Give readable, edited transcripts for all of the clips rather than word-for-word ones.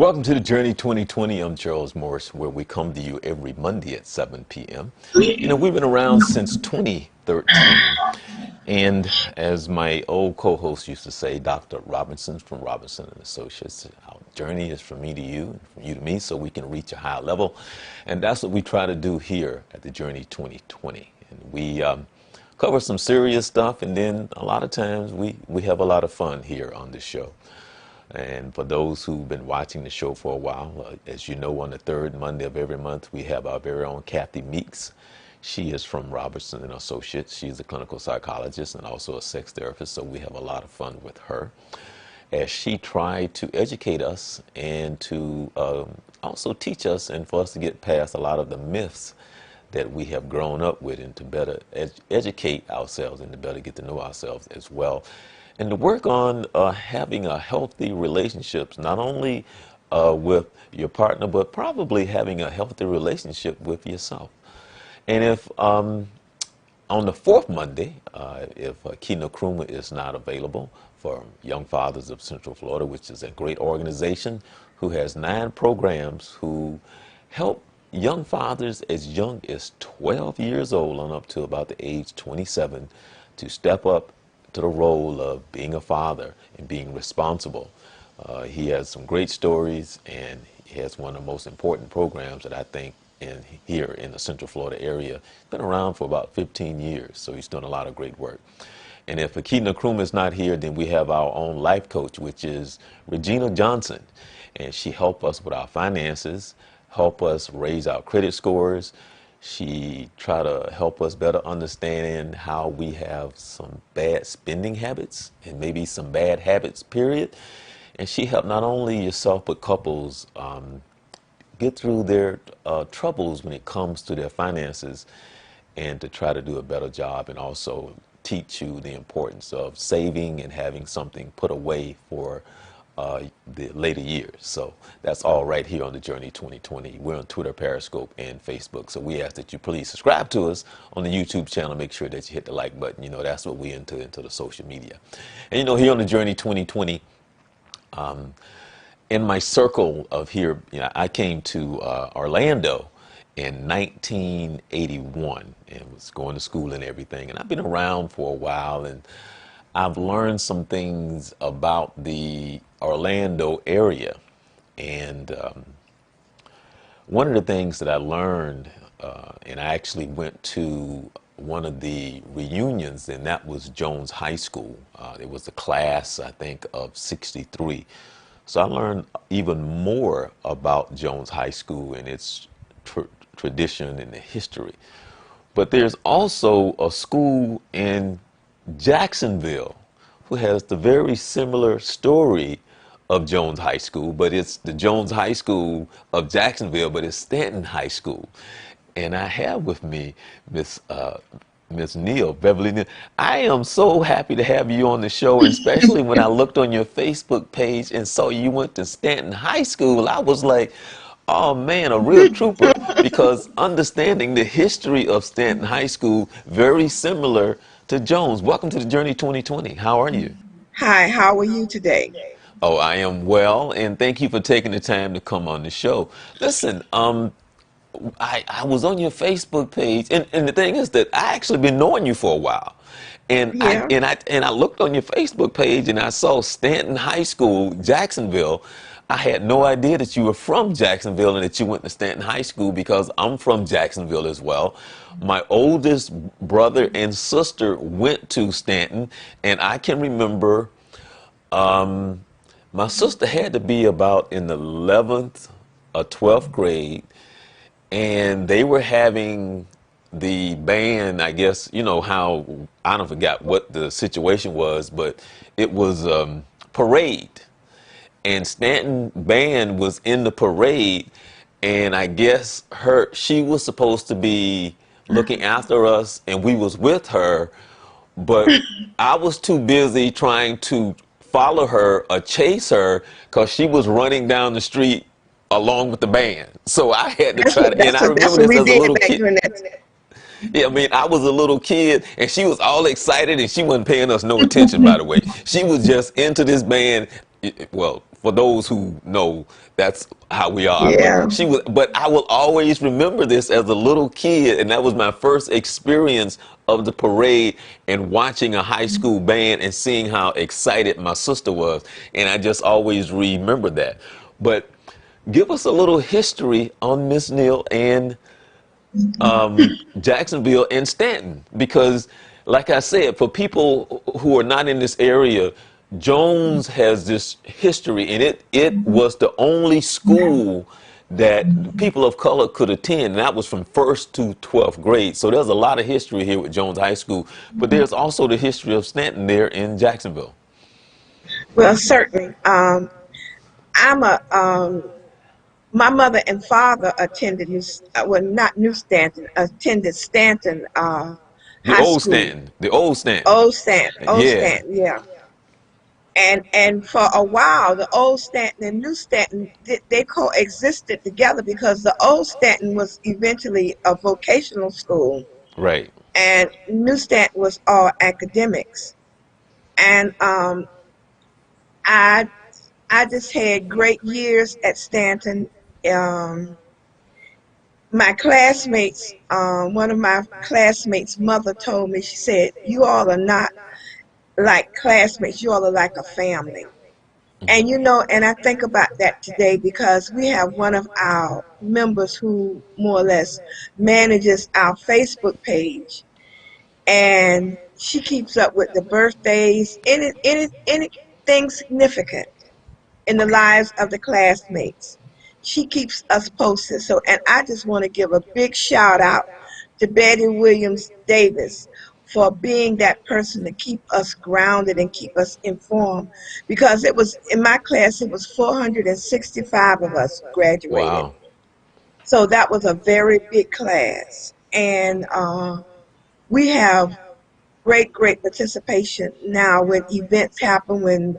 Welcome to the Journey 2020. I'm Charles Morris, where we come to you every Monday at 7 p.m. You know, we've been around since 2013. And as my old co-host used to say, Dr. Robinson from Robinson and Associates, our journey is from me to you, and from you to me, so we can reach a higher level. And that's what we try to do here at the Journey 2020. And we cover some serious stuff, and then a lot of times we have a lot of fun here on this show. And for those who've been watching the show for a while, as you know, on the third Monday of every month, we have our very own Kathy Meeks. She is from Robertson and Associates. She's a clinical psychologist and also a sex therapist, so we have a lot of fun with her as she tried to educate us and to also teach us and for us to get past a lot of the myths that we have grown up with and to better educate ourselves and to better get to know ourselves as well. And to work on having a healthy relationships, not only with your partner, but probably having a healthy relationship with yourself. And if on the fourth Monday, if Kina Kruma is not available for Young Fathers of Central Florida, which is a great organization who has 9 programs who help young fathers as young as 12 years old on up to about the age 27 to step up to the role of being a father and being responsible. He has some great stories, and he has one of the most important programs that I think here in the Central Florida area. He's been around for about 15 years, so he's done a lot of great work. And if Akina Kruma is not here, then we have our own life coach, which is Regina Johnson. And she helps us with our finances, help us raise our credit scores. She tried to help us better understand how we have some bad spending habits and maybe some bad habits, period. And she helped not only yourself but couples get through their troubles when it comes to their finances and to try to do a better job and also teach you the importance of saving and having something put away for the later years. So that's all right here on the Journey 2020. We're on Twitter, Periscope, and Facebook. So we ask that you please subscribe to us on the YouTube channel. Make sure that you hit the like button. You know, that's what we into the social media. And you know, here on the Journey 2020, in my circle of here, you know, I came to Orlando in 1981 and was going to school and everything. And I've been around for a while, and I've learned some things about the Orlando area. And one of the things that I learned, and I actually went to one of the reunions, and that was Jones High School. It was a class, I think, of 63. So I learned even more about Jones High School and its tradition and the history. But there's also a school in Jacksonville who has the very similar story of Jones High School, but it's the Jones High School of Jacksonville, but it's Stanton High School. And I have with me Miss Neal, Beverlye Neal. I am so happy to have you on the show, especially when I looked on your Facebook page and saw you went to Stanton High School. I was like, oh man, a real trooper, because understanding the history of Stanton High School, very similar to Jones. Welcome to the Journey 2020. How are you? Hi, how are you today? Oh, I am well, and thank you for taking the time to come on the show. Listen, I was on your Facebook page, and the thing is that I actually been knowing you for a while. And Yeah. I looked on your Facebook page and I saw Stanton High School, Jacksonville. I had no idea that you were from Jacksonville and that you went to Stanton High School, because I'm from Jacksonville as well. My oldest brother and sister went to Stanton, and I can remember my sister had to be about in the 11th or 12th grade, and they were having the band, I guess, you know how, I don't forget what the situation was, but it was parade. And Stanton band was in the parade, and I guess she was supposed to be looking after us, and we was with her, but I was too busy trying to follow her or chase her because she was running down the street along with the band. So I had to try to, and I That's remember what this we as a did little back kid. during that. Yeah, I mean, I was a little kid, and she was all excited, and she wasn't paying us no attention, by the way. She was just into this band. Well, for those who know, that's how we are. But Yeah. she was, but I will always remember this as a little kid, and that was my first experience of the parade and watching a high school band and seeing how excited my sister was, and I just always remember that. But give us a little history on Miss Neal and Jacksonville and Stanton, because, like I said, for people who are not in this area, Jones has this history, and it was the only school that people of color could attend, and that was from first to 12th grade. So there's a lot of history here with Jones High School, but there's also the history of Stanton there in Jacksonville. Well, certainly. I'm a My mother and father attended well, not New Stanton, attended Stanton The High old School. Stanton, the old Stanton. Old Yeah, Stanton, yeah. And for a while, the old Stanton and New Stanton they coexisted together because the old Stanton was eventually a vocational school, right. and New Stanton was all academics. And I I just had great years at Stanton. Um, my classmates, one of my classmates' mother told me, she said, "You all are not like classmates. You all are like a family." And and I think about that today because we have one of our members who more or less manages our Facebook page, and she keeps up with the birthdays, anything significant in the lives of the classmates. She keeps us posted. So, and I just want to give a big shout out to Betty Williams Davis for being that person to keep us grounded and keep us informed. Because it was in my class, it was 465 of us who graduated. Wow. So that was a very big class. And we have great participation now when events happen, when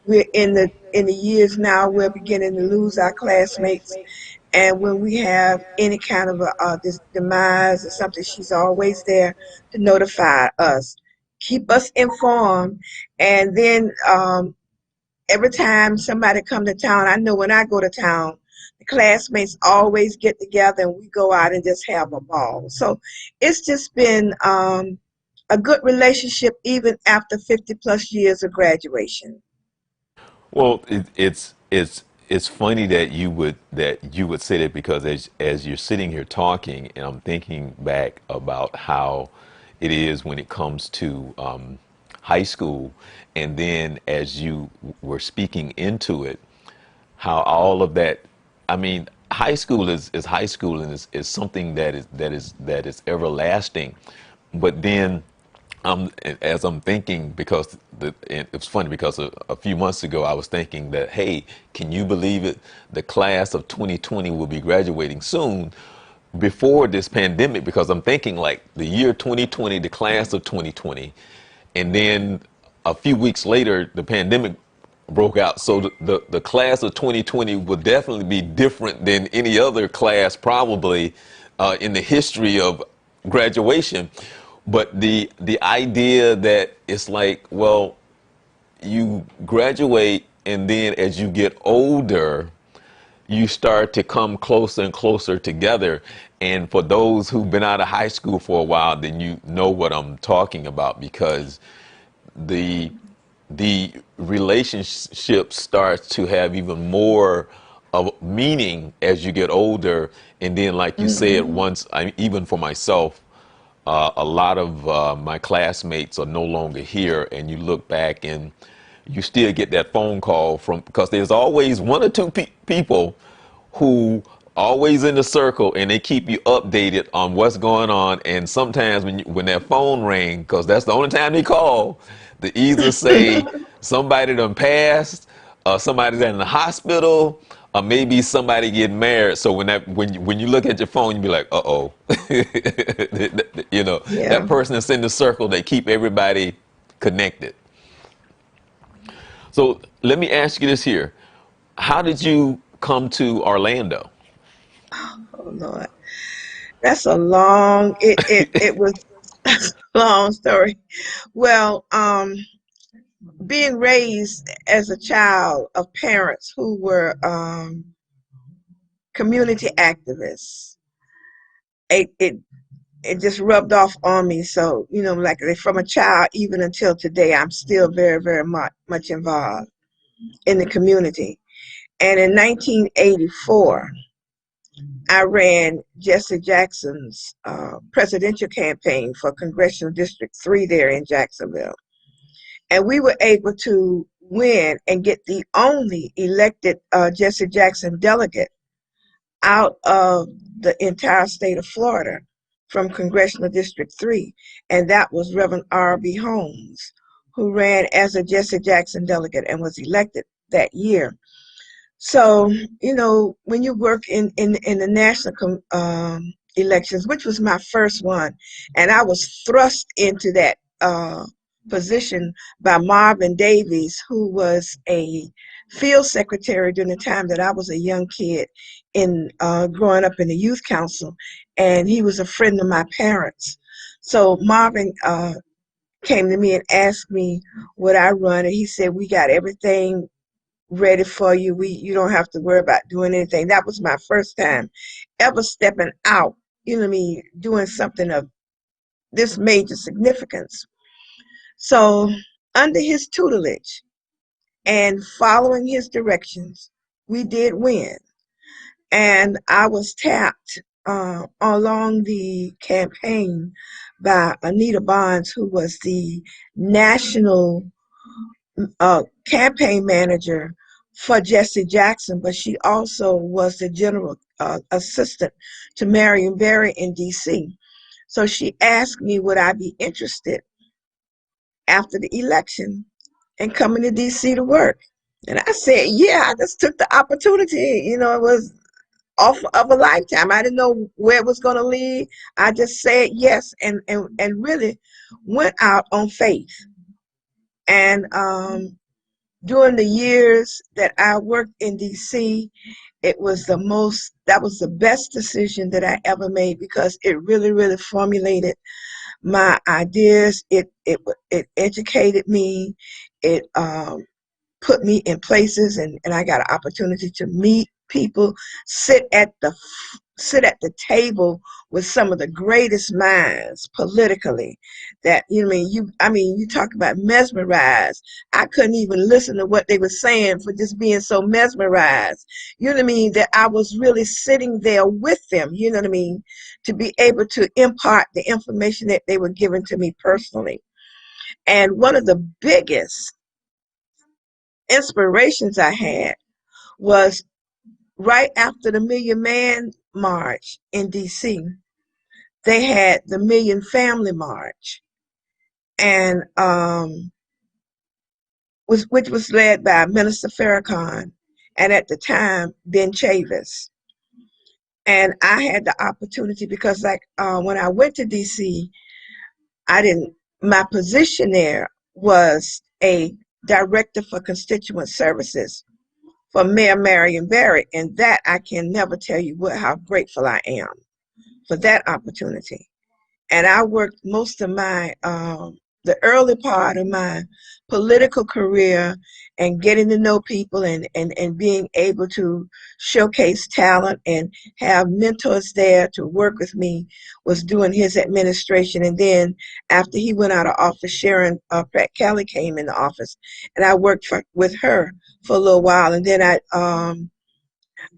we're in the years now we're beginning to lose our classmates, and when we have any kind of this demise or something, she's always there to notify us, keep us informed. And then every time somebody come to town, I know when I go to town, the classmates always get together and we go out and just have a ball. So it's just been a good relationship even after 50 plus years of graduation. Well, it's funny that you would say that, because as you're sitting here talking, and I'm thinking back about how it is when it comes to high school, and then as you were speaking into it, how all of that, I mean, high school is high school, and is something that is everlasting. But then as I'm thinking, because and it's funny because a few months ago I was thinking that, hey, can you believe it? The class of 2020 will be graduating soon, before this pandemic, because I'm thinking like the year 2020, the class of 2020, and then a few weeks later the pandemic broke out. So the class of 2020 will definitely be different than any other class probably in the history of graduation. But the idea that it's like, well, you graduate, and then as you get older, you start to come closer and closer together. And for those who've been out of high school for a while, then you know what I'm talking about, because the the relationship starts to have even more of meaning as you get older. And then, like you said, Hmm. once even for myself, a lot of my classmates are no longer here, and you look back and you still get that phone call from, because there's always one or two people who always in the circle, and they keep you updated on what's going on. And sometimes when that phone ring, because that's the only time they call, they either say somebody done passed, or somebody's in the hospital, or maybe somebody getting married. So when you look at your phone, you be like, uh-oh. That Yeah. person that's in the circle, they keep everybody connected. So let me ask you this here. How did you come to Orlando? Oh Lord, that's a long. It was a long story. Well, being raised as a child of parents who were community activists, it, it it just rubbed off on me. So, like from a child even until today, I'm still very, very much involved in the community. And in 1984, I ran Jesse Jackson's presidential campaign for Congressional District 3 there in Jacksonville. And we were able to win and get the only elected Jesse Jackson delegate out of the entire state of Florida from Congressional District 3. And that was Reverend R.B. Holmes, who ran as a Jesse Jackson delegate and was elected that year. So, when you work in the national elections, which was my first one, and I was thrust into that position by Marvin Davies, who was a field secretary during the time that I was a young kid in growing up in the youth council, and he was a friend of my parents. So Marvin came to me and asked me would I run, and he said, we got everything ready for you. You don't have to worry about doing anything. That was my first time ever stepping out, doing something of this major significance. So under his tutelage and following his directions, we did win. And I was tapped along the campaign by Anita Bonds, who was the national campaign manager for Jesse Jackson, but she also was the general assistant to Marion Barry in D.C. So she asked me would I be interested after the election in coming to D.C. to work. And I said, yeah, I just took the opportunity. It was off of a lifetime. I didn't know where it was going to lead. I just said yes and really went out on faith. And during the years that I worked in DC, that was the best decision that I ever made because it really, really formulated my ideas. It educated me. It put me in places, and I got an opportunity to meet people, sit at the table with some of the greatest minds politically. That you talk about mesmerized. I couldn't even listen to what they were saying for just being so mesmerized. That I was really sitting there with them. To be able to impart the information that they were giving to me personally. And one of the biggest inspirations I had was right after the Million Man March in DC. They had the Million Family March, and which was led by Minister Farrakhan, and at the time Ben Chavis. And I had the opportunity because, when I went to DC, my position there was a director for constituent services for Mayor Marion Barry, and that I can never tell you how grateful I am for that opportunity. And I worked most of the early part of my political career and getting to know people and being able to showcase talent and have mentors there to work with me was doing his administration. And then after he went out of office, Sharon Pratt Kelly came in the office, and I worked with her for a little while. And then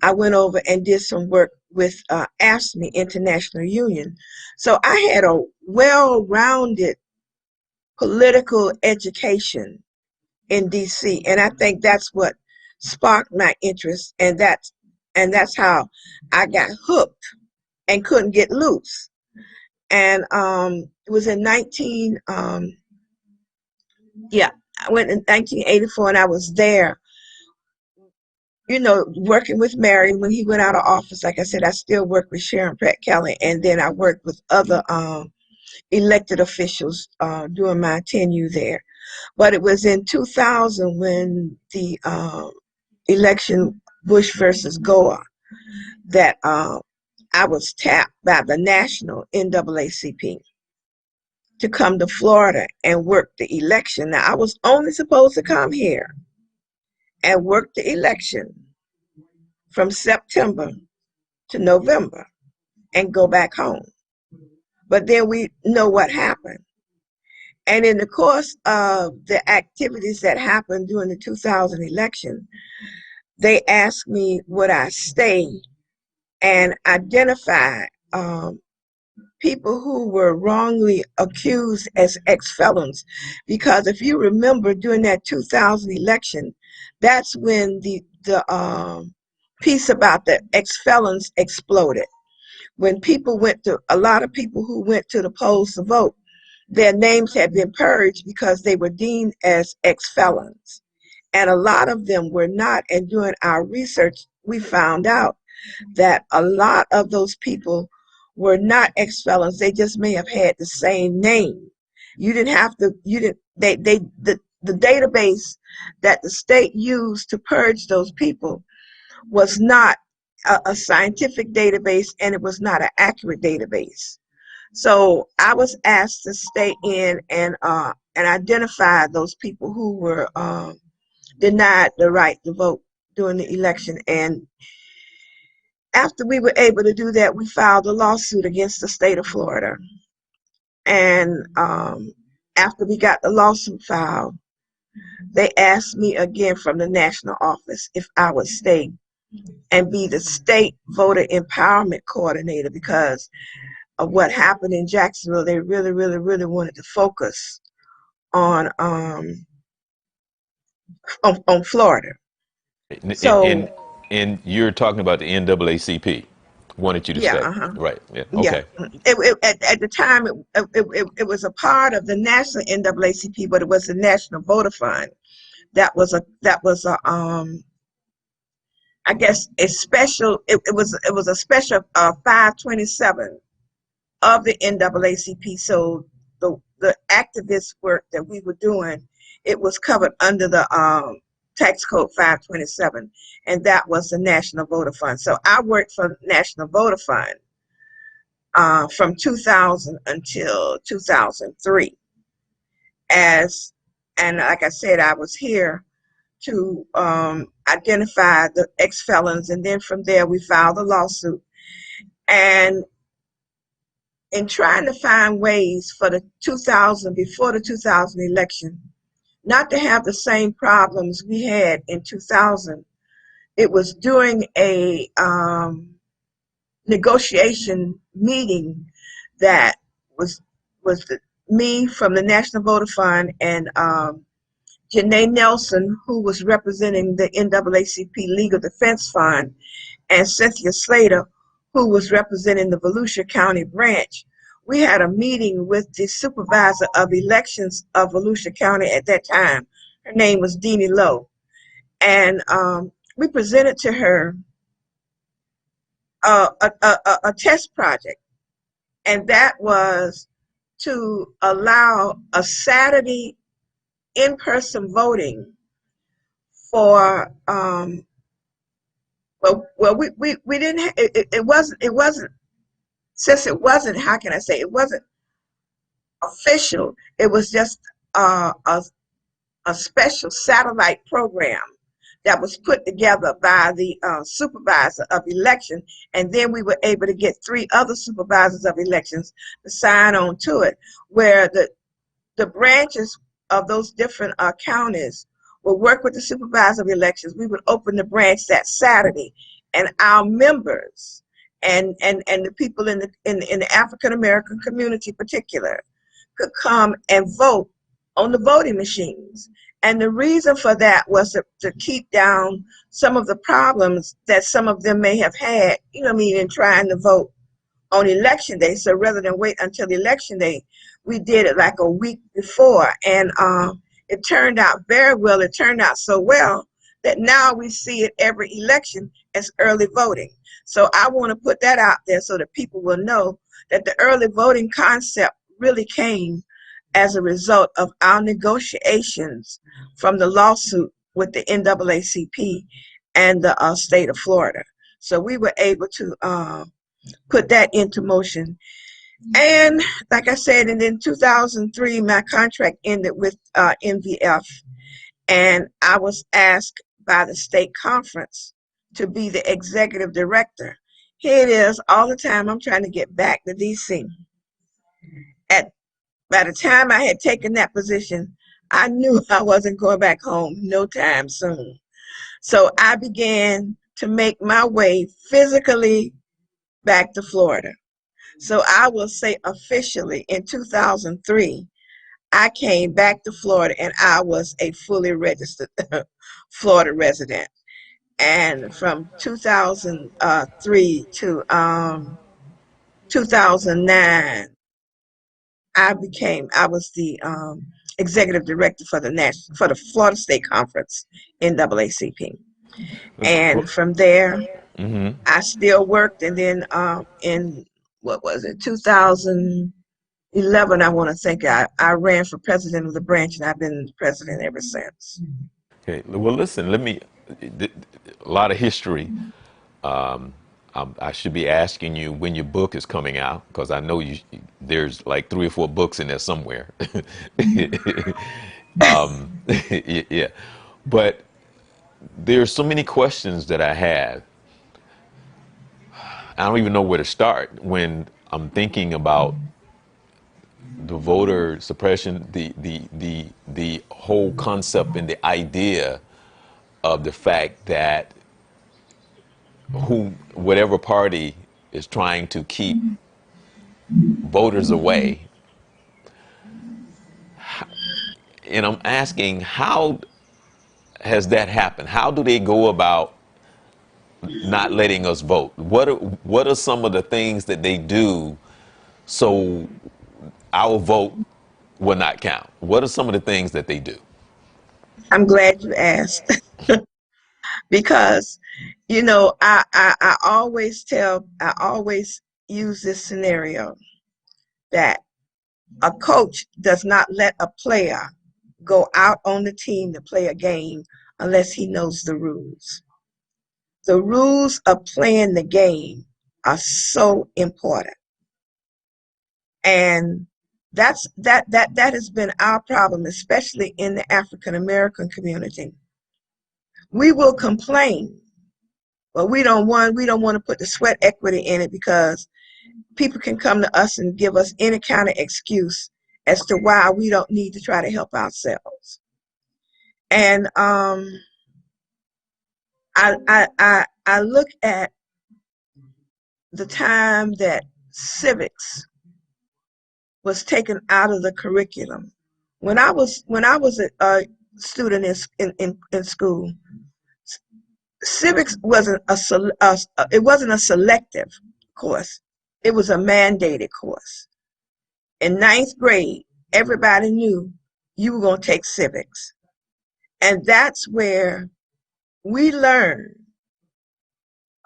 I went over and did some work with AFSCME International Union. So I had a well-rounded political education in DC, and I think that's what sparked my interest, and that's how I got hooked and couldn't get loose. And it was in I went in 1984, and I was there working with Mary when he went out of office. Like I said, I still work with Sharon Pratt Kelly, and then I worked with other elected officials during my tenure there. But it was in 2000 when the election Bush versus Gore that I was tapped by the national NAACP to come to Florida and work the election. Now, I was only supposed to come here and work the election from September to November and go back home. But then we know what happened. And in the course of the activities that happened during the 2000 election, they asked me would I stay and identify people who were wrongly accused as ex-felons. Because if you remember, during that 2000 election, that's when the piece about the ex-felons exploded. When people a lot of people who went to the polls to vote, their names had been purged because they were deemed as ex-felons. And a lot of them were not. And during our research, we found out that a lot of those people were not ex-felons. They just may have had the same name. You didn't have to, the database that the state used to purge those people was not a scientific database, and it was not an accurate database. So I was asked to stay in and identify those people who were denied the right to vote during the election. And after we were able to do that, we filed a lawsuit against the state of Florida. And after we got the lawsuit filed, they asked me again from the national office if I would stay and be the state voter empowerment coordinator, because of what happened in Jacksonville. They really, really, really wanted to focus on Florida. And, So and you're talking about the NAACP wanted you to yeah, stay, right? Yeah. yeah. Okay. At the time, it was a part of the national NAACP, but it was the National Voter Fund. That was a I guess a special. It was a special 527 of the NAACP. So the activist work that we were doing, it was covered under the tax code 527, and that was the National Voter Fund. So I worked for National Voter Fund from 2000 until 2003. And like I said, I was here to identify the ex-felons, and then from there we filed a lawsuit. And in trying to find ways for the 2000, before the 2000 election, not to have the same problems we had in 2000, it was during a negotiation meeting that was me from the National Voter Fund and Janae Nelson, who was representing the NAACP Legal Defense Fund, and Cynthia Slater, who was representing the Volusia County branch. We had a meeting with the supervisor of elections of Volusia County at that time. Her name was Deanie Lowe. And we presented to her a test project. And that was to allow a Saturday in-person voting for we didn't it wasn't since it wasn't, how can I say, it wasn't official. It was just a special satellite program that was put together by the supervisor of election, and then we were able to get 3 other supervisors of elections to sign on to it, where the branches of those different counties will work with the supervisor of elections. We would open the branch that Saturday, and our members and the people in the African American community in particular could come and vote on the voting machines. And the reason for that was to keep down some of the problems that some of them may have had, in trying to vote on election day. So rather than wait until election day, we did it like a week before, and it turned out very well. It turned out so well that now we see it every election as early voting. So I want to put that out there so that people will know that the early voting concept really came as a result of our negotiations from the lawsuit with the NAACP and the state of Florida. So we were able to put that into motion. And like I said, and in 2003, my contract ended with NVF, and I was asked by the state conference to be the executive director. Here it is, all the time I'm trying to get back to DC. At By the time I had taken that position, I knew I wasn't going back home no time soon. So I began to make my way physically back to Florida. So I will say officially in 2003, I came back to Florida and I was a fully registered Florida resident. And from 2003 to 2009, I was the executive director for the Florida State Conference NAACP. And from there, Mm-hmm. I still worked. And then in what was it, 2011, I want to think I ran for president of the branch, and I've been president ever since. Okay. Well, listen. A lot of history. I should be asking you when your book is coming out because I know there's like 3 or 4 books in there somewhere. Yeah, but there's so many questions that I have. I don't even know where to start when I'm thinking about the voter suppression, the whole concept and the idea of the fact that whatever party is trying to keep voters away. And I'm asking, how has that happened? How do they go about not letting us vote? What are some of the things that they do so our vote will not count? What are some of the things that they do? I'm glad you asked because, I always use this scenario that a coach does not let a player go out on the team to play a game unless he knows the rules. The rules of playing the game are so important. And that has been our problem, especially in the African American community. We will complain, but we don't want to put the sweat equity in it because people can come to us and give us any kind of excuse as to why we don't need to try to help ourselves. And I look at the time that civics was taken out of the curriculum. When I was a student in school, civics wasn't it wasn't a selective course. It was a mandated course. In ninth grade, everybody knew you were going to take civics. And that's where we learned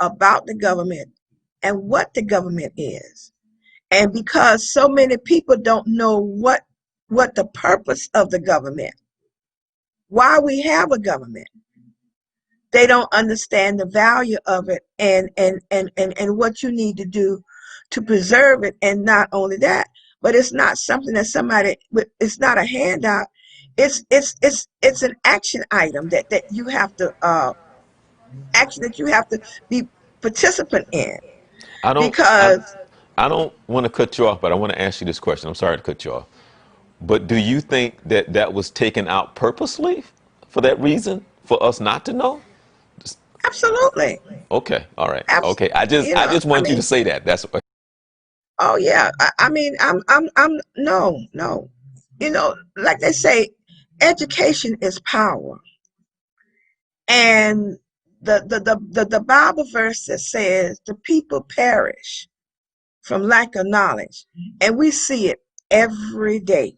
about the government and what the government is. And because so many people don't know what the purpose of the government, why we have a government, they don't understand the value of it and what you need to do to preserve it. And not only that, but it's not something that it's not a handout. It's an action item that you have to action that you have to be participant in I don't I, because I don't want to cut you off, but I want to ask you this question. I'm sorry to cut you off. But do you think that that was taken out purposely for that reason, for us not to know? absolutely. Okay, all right. Abs- Okay. I just I want you to mean, say that. That's what. oh yeah. I mean, I'm no, no. Like they say, education is power. And the Bible verse that says the people perish from lack of knowledge. And we see it every day.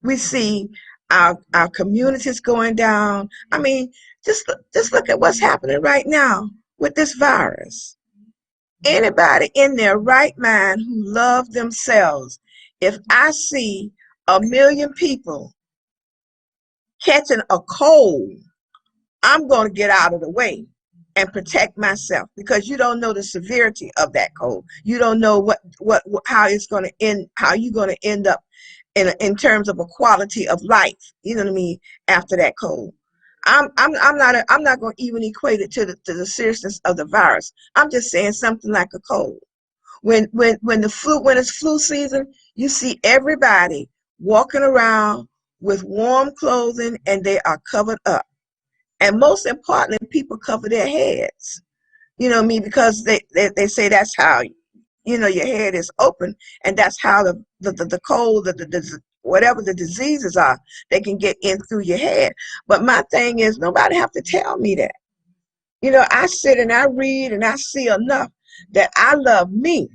We see our communities going down. I mean, just look at what's happening right now with this virus. Anybody in their right mind who love themselves, if I see 1 million people catching a cold, I'm going to get out of the way and protect myself, because you don't know the severity of that cold. You don't know what how it's going to end, how you're going to end up in terms of a quality of life. You know what I mean? After that cold, I'm not going to even equate it to the seriousness of the virus. I'm just saying something like a cold. When it's flu season, you see everybody walking around with warm clothing and they are covered up. And most importantly, people cover their heads. You know what I mean? Because they say that's how, your head is open, and that's how the cold, whatever the diseases are, they can get in through your head. But my thing is, nobody have to tell me that. I sit and I read and I see enough that I love me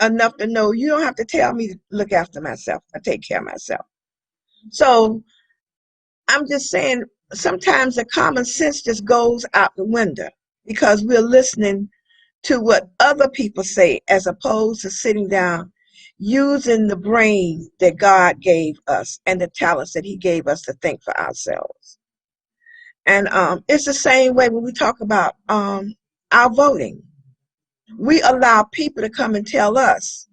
enough to know you don't have to tell me to look after myself. I take care of myself. So I'm just saying, sometimes the common sense just goes out the window because we're listening to what other people say as opposed to sitting down using the brain that God gave us and the talents that he gave us to think for ourselves. And it's the same way when we talk about our voting. We allow people to come and tell us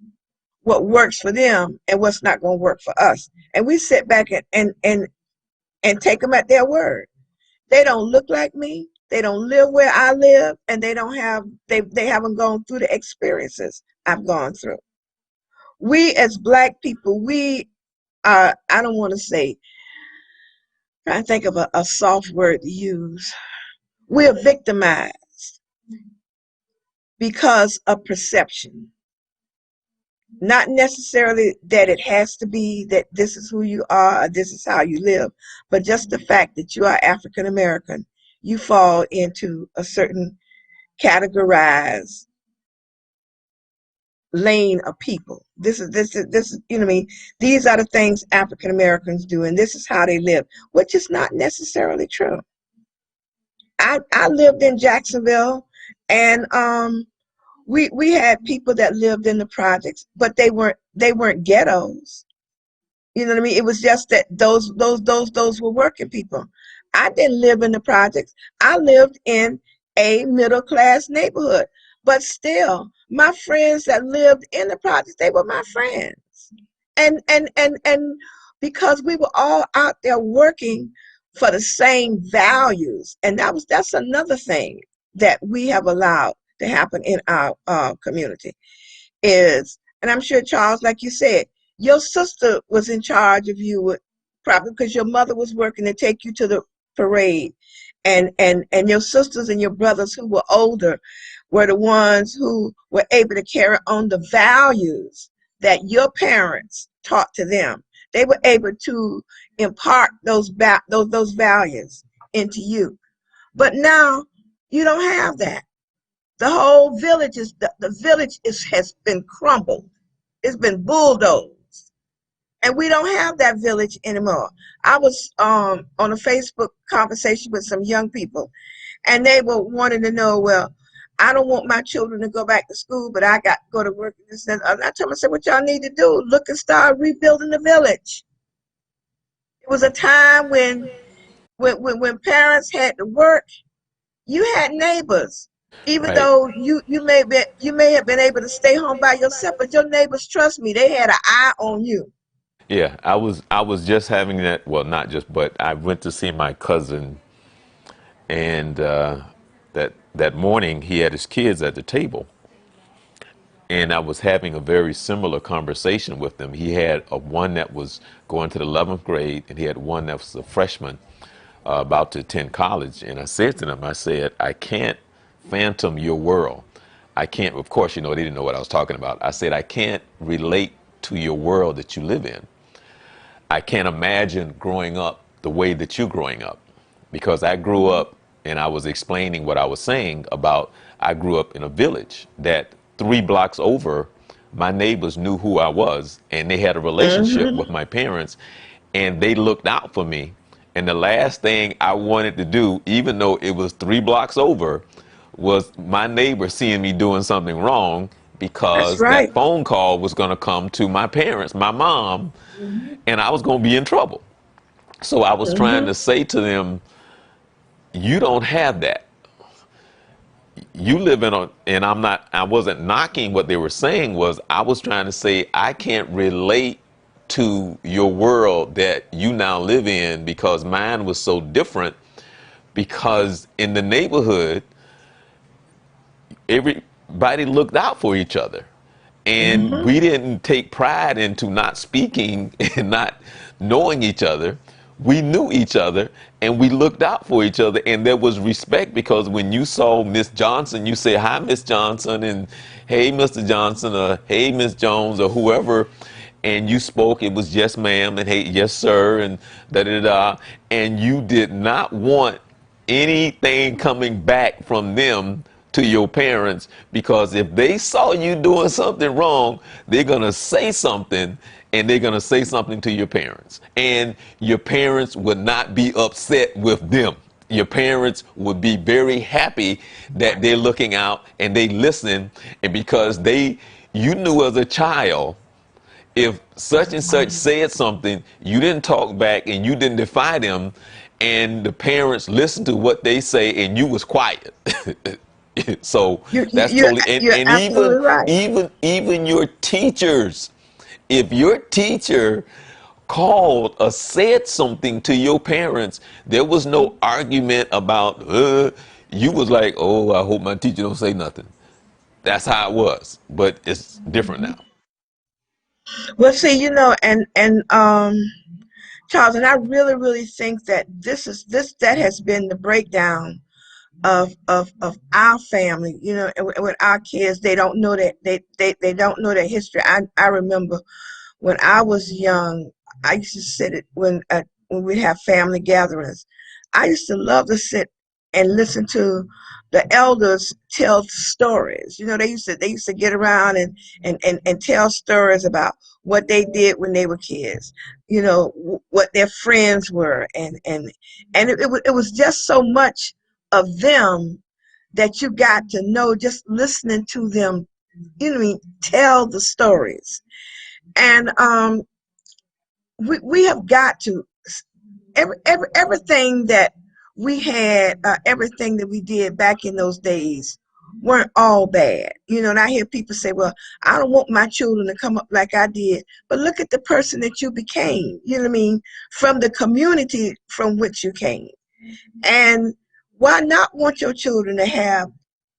what works for them and what's not going to work for us. And we sit back and take them at their word. They don't look like me. They don't live where I live, and they haven't gone through the experiences I've gone through. We as Black people, we are, I don't want to say, trying to think of a soft word to use. We're victimized because of perception. Not necessarily that it has to be that this is who you are or this is how you live, but just the fact that you are African American, you fall into a certain categorized lane of people. This is you know what I mean. These are the things African Americans do, and this is how they live, which is not necessarily true. I lived in Jacksonville, and we had people that lived in the projects, but they weren't ghettos. You know what I mean? It was just that those were working people. I didn't live in the projects. I lived in a middle class neighborhood. But still, my friends that lived in the projects, they were my friends. And because we were all out there working for the same values. And that's another thing that we have allowed to happen in our community is, and I'm sure Charles, like you said, your sister was in charge of you, probably because your mother was working to take you to the parade, and your sisters and your brothers who were older were the ones who were able to carry on the values that your parents taught to them. They were able to impart those values into you. But now you don't have that. The whole village the village has been crumbled. It's been bulldozed, and we don't have that village anymore. I was on a Facebook conversation with some young people, and they were wanting to know, well, I don't want my children to go back to school, but I got to go to work. And I told them, I said, what y'all need to do? Look and start rebuilding the village. It was a time when parents had to work. You had neighbors, even Right. though you may have been able to stay home by yourself, but your neighbors, trust me, they had an eye on you. Yeah, I was just having that. Well, not just, but I went to see my cousin, and that morning he had his kids at the table, and I was having a very similar conversation with them. He had one that was going to the 11th grade, and he had one that was a freshman, about to attend college. And I said to them, I said, I can't phantom your world. I can't, of course, they didn't know what I was talking about. I said, I can't relate to your world that you live in. I can't imagine growing up the way that you're growing up, because I grew up, and I was explaining what I was saying about, I grew up in a village that 3 blocks over, my neighbors knew who I was, and they had a relationship Hmm. with my parents, and they looked out for me. And the last thing I wanted to do, even though it was 3 blocks over, was my neighbor seeing me doing something wrong, That's because that right. phone call was going to come to my parents, my mom, Hmm. and I was going to be in trouble. So I was trying Hmm. to say to them, you don't have that. you live in a, and I wasn't knocking what they were saying, was I was trying to say I can't relate to your world that you now live in because mine was so different, because in the neighborhood everybody looked out for each other, and Hmm. we didn't take pride into not speaking and not knowing each other. We knew each other and we looked out for each other, and there was respect, because when you saw Miss Johnson, you say hi Miss Johnson, and hey Mr. Johnson, or hey Miss Jones, or whoever, and you spoke, it was yes ma'am and hey yes sir and da da da, and you did not want anything coming back from them to your parents, because if they saw you doing something wrong, they're going to say something, and they're going to say something to your parents, and your parents would not be upset with them. Your parents would be very happy that they're looking out and they listen, and because you knew as a child, if such and such said something, you didn't talk back and you didn't defy them, and the parents listened to what they say and you was quiet. So You, you, that's you're totally, you're and absolutely right. even your teachers, if your teacher called or said something to your parents, there was no argument about you was like, oh, I hope my teacher don't say nothing. That's how it was, but it's different now. Well, see, and Charles, and I really, really think that that has been the breakdown of our family. And with our kids, they don't know that they don't know that history. I remember when I was young, I used to sit it when we'd have family gatherings. I used to love to sit and listen to the elders tell stories. They used to get around and tell stories about what they did when they were kids. What their friends were, and it was just so much of them that you got to know just listening to them. What I mean, tell the stories. And we have got to everything that we had, everything that we did back in those days weren't all bad. And I hear people say, well, I don't want my children to come up like I did. But look at the person that you became, you know what I mean, from the community from which you came. And why not want your children to have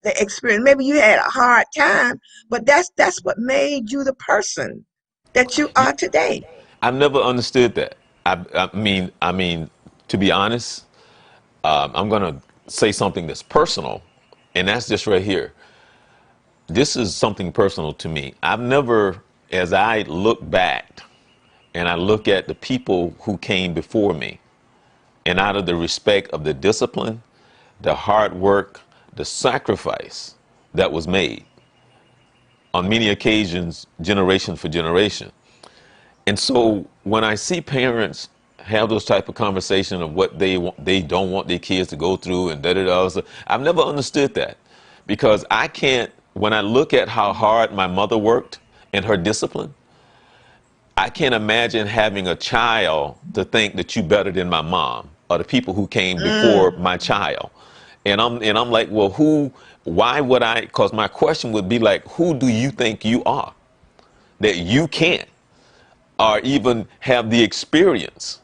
the experience? Maybe you had a hard time, but that's what made you the person that you You, are today. I've never understood that. I mean, to be honest, I'm gonna say something that's personal, and that's just right here. This is something personal to me. I've never, as I look back and I look at the people who came before me, and out of the respect of the discipline, the hard work, the sacrifice that was made on many occasions, generation for generation. And so when I see parents have those type of conversation of what they want, they don't want their kids to go through, and da da da, so I've never understood that, because I can't. When I look at how hard my mother worked and her discipline, I can't imagine having a child to think that you better than my mom or the people who came before Mm. my child. And I'm like, well, who? Why would I? Because my question would be like, who do you think you are that you can't or even have the experience?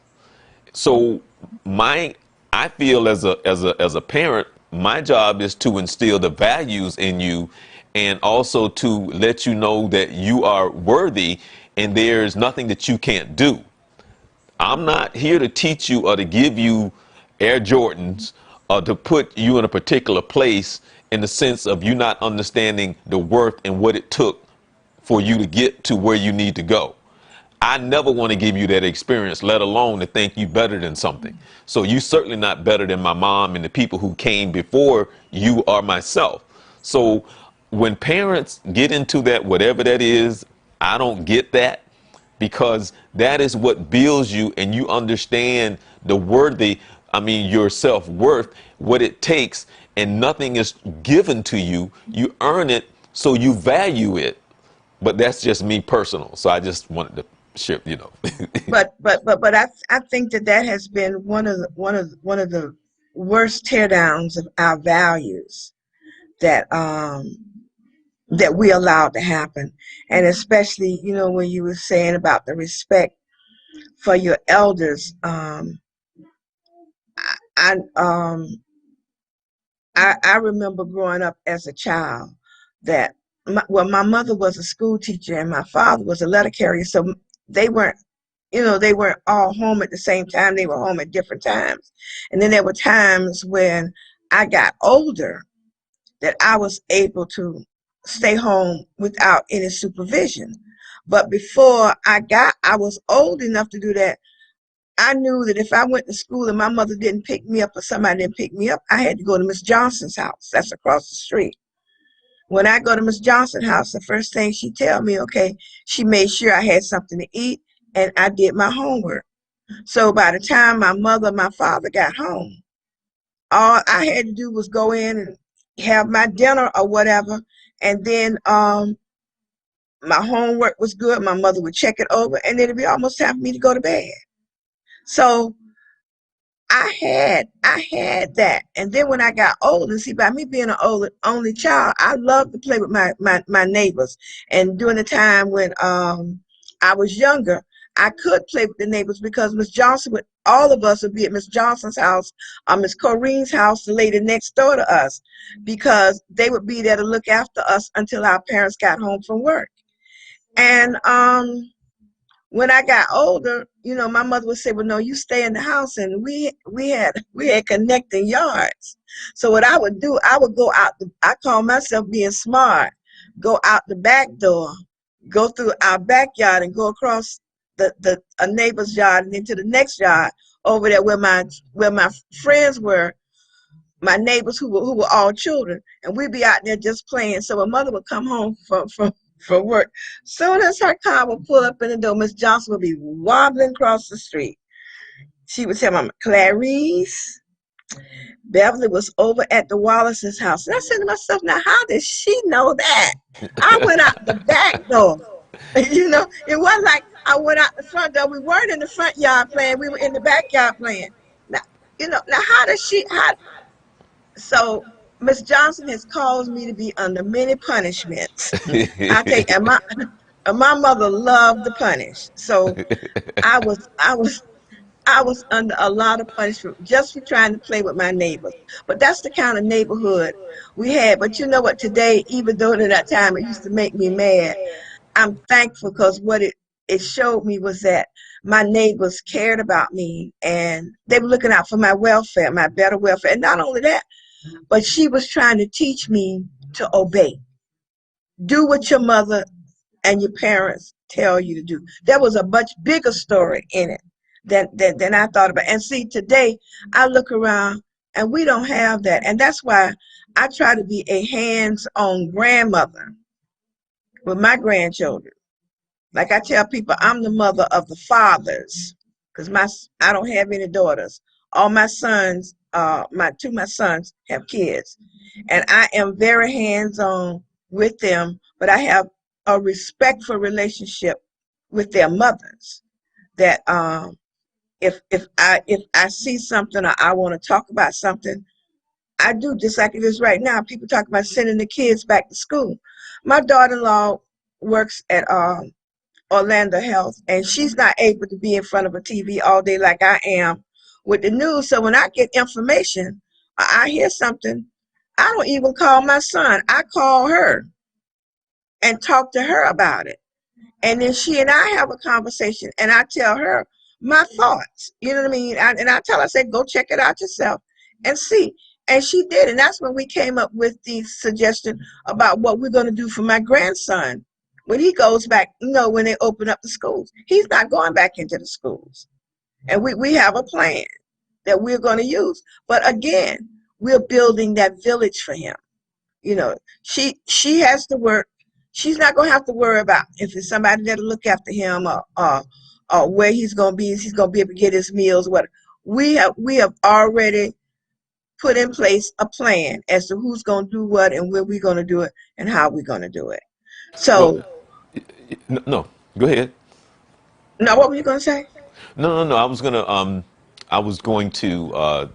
So my I feel as a parent, my job is to instill the values in you, and also to let you know that you are worthy and there's nothing that you can't do. I'm not here to teach you or to give you Air Jordans or to put you in a particular place in the sense of you not understanding the worth and what it took for you to get to where you need to go. I never want to give you that experience, let alone to think you better than something. So you certainly not better than my mom and the people who came before you or myself. So when parents get into that, whatever that is, I don't get that, because that is what builds you, and you understand the worthy, I mean, your self-worth, what it takes, and nothing is given to you. You earn it, so you value it. But that's just me personal. So I just wanted to share. But I think that has been one of the worst teardowns of our values. that that we allowed to happen. And especially, when you were saying about the respect for your elders, I I remember growing up as a child that my mother was a school teacher and my father was a letter carrier, so they weren't they weren't all home at the same time. They were home at different times. And then there were times when I got older that I was able to stay home without any supervision. But before I was old enough to do that. I knew that if I went to school and my mother didn't pick me up or somebody didn't pick me up, I had to go to Miss Johnson's house. That's across the street. When I go to Miss Johnson's house, the first thing she tell me, okay, she made sure I had something to eat and I did my homework. So by the time my mother and my father got home, all I had to do was go in and have my dinner or whatever, and then my homework was good. My mother would check it over, and then it'd be almost time for me to go to bed. So I had that. And then when I got older, see, by me being an only child, I loved to play with my neighbors. And during the time when I was younger, I could play with the neighbors because Miss Johnson would all of us would be at Miss Johnson's house or Miss Corrine's house, the lady next door to us, because they would be there to look after us until our parents got home from work. And when I got older, my mother would say, "Well, no, you stay in the house," and we had connecting yards. So what I would do, I would go out. I call myself being smart. Go out the back door, go through our backyard, and go across the a neighbor's yard and into the next yard over there where my friends were, my neighbors who were all children, and we'd be out there just playing. So my mother would come home from work. Soon as her car would pull up in the door, Miss Johnson would be wobbling across the street. She would tell Mama, "Clarice, Beverly was over at the Wallace's house." And I said to myself, now how did she know that? I went out the back door. It wasn't like I went out the front door. We weren't in the front yard playing. We were in the backyard playing. Now, now how does how so Miss Johnson has caused me to be under many punishments. I take and my mother loved to punish. So I was I was I was under a lot of punishment just for trying to play with my neighbors. But that's the kind of neighborhood we had. But you know what, today, even though at that time it used to make me mad, I'm thankful because what it showed me was that my neighbors cared about me and they were looking out for my welfare, my better welfare. And not only that, but she was trying to teach me to obey. Do what your mother and your parents tell you to do. There was a much bigger story in it than I thought about. And see, today I look around and we don't have that. And that's why I try to be a hands-on grandmother with my grandchildren. Like I tell people, I'm the mother of the fathers because I don't have any daughters. All my sons, my sons have kids, and I am very hands-on with them. But I have a respectful relationship with their mothers. That if I see something or I want to talk about something, I do just like it is right now. People talk about sending the kids back to school. My daughter-in-law works at Orlando Health, and she's not able to be in front of a TV all day like I am with the news. So when I get information or I hear something, I don't even call my son. I call her and talk to her about it. And then she and I have a conversation, and I tell her my thoughts. You know what I mean? And I tell her, I say, go check it out yourself and see. And she did, and that's when we came up with the suggestion about what we're going to do for my grandson when he goes back. When they open up the schools, he's not going back into the schools, and we have a plan that we're going to use. But again, we're building that village for him. She has to work. She's not going to have to worry about if it's somebody that'll look after him or where he's going to be. He's going to be able to get his meals. What we have already put in place a plan as to who's going to do what and where we're going to do it and how we're going to do it. Well, So, no, go ahead. now what were you going to say? No, no, no. I was going to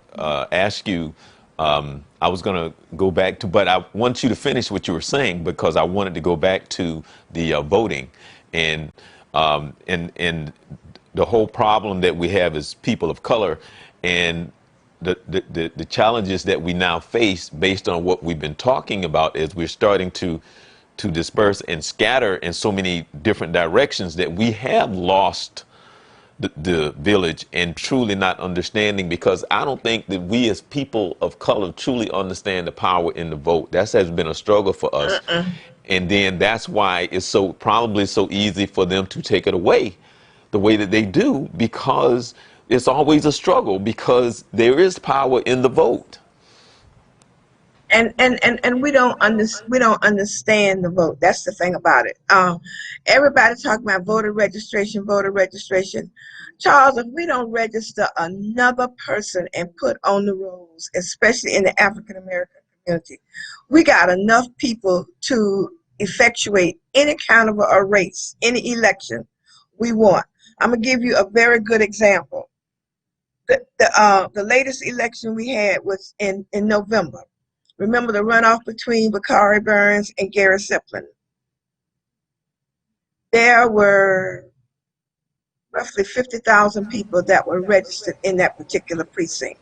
ask you. I was going to go back to, but I want you to finish what you were saying because I wanted to go back to the voting and the whole problem that we have as people of color and the challenges that we now face based on what we've been talking about is we're starting to disperse and scatter in so many different directions that we have lost the village and truly not understanding, because I don't think that we as people of color truly understand the power in the vote. That has been a struggle for us. And then that's why it's so probably so easy for them to take it away the way that they do, because it's always a struggle because there is power in the vote. And we don't understand the vote. That's the thing about it. Everybody talking about voter registration, voter registration. Charles, if we don't register another person and put on the rolls, especially in the African American community, we got enough people to effectuate any kind of a race, any election we want. I'm gonna give you a very good example. The latest election we had was in November. Remember the runoff between Bakari Burns and Gary Siplin? There were roughly 50,000 people that were registered in that particular precinct.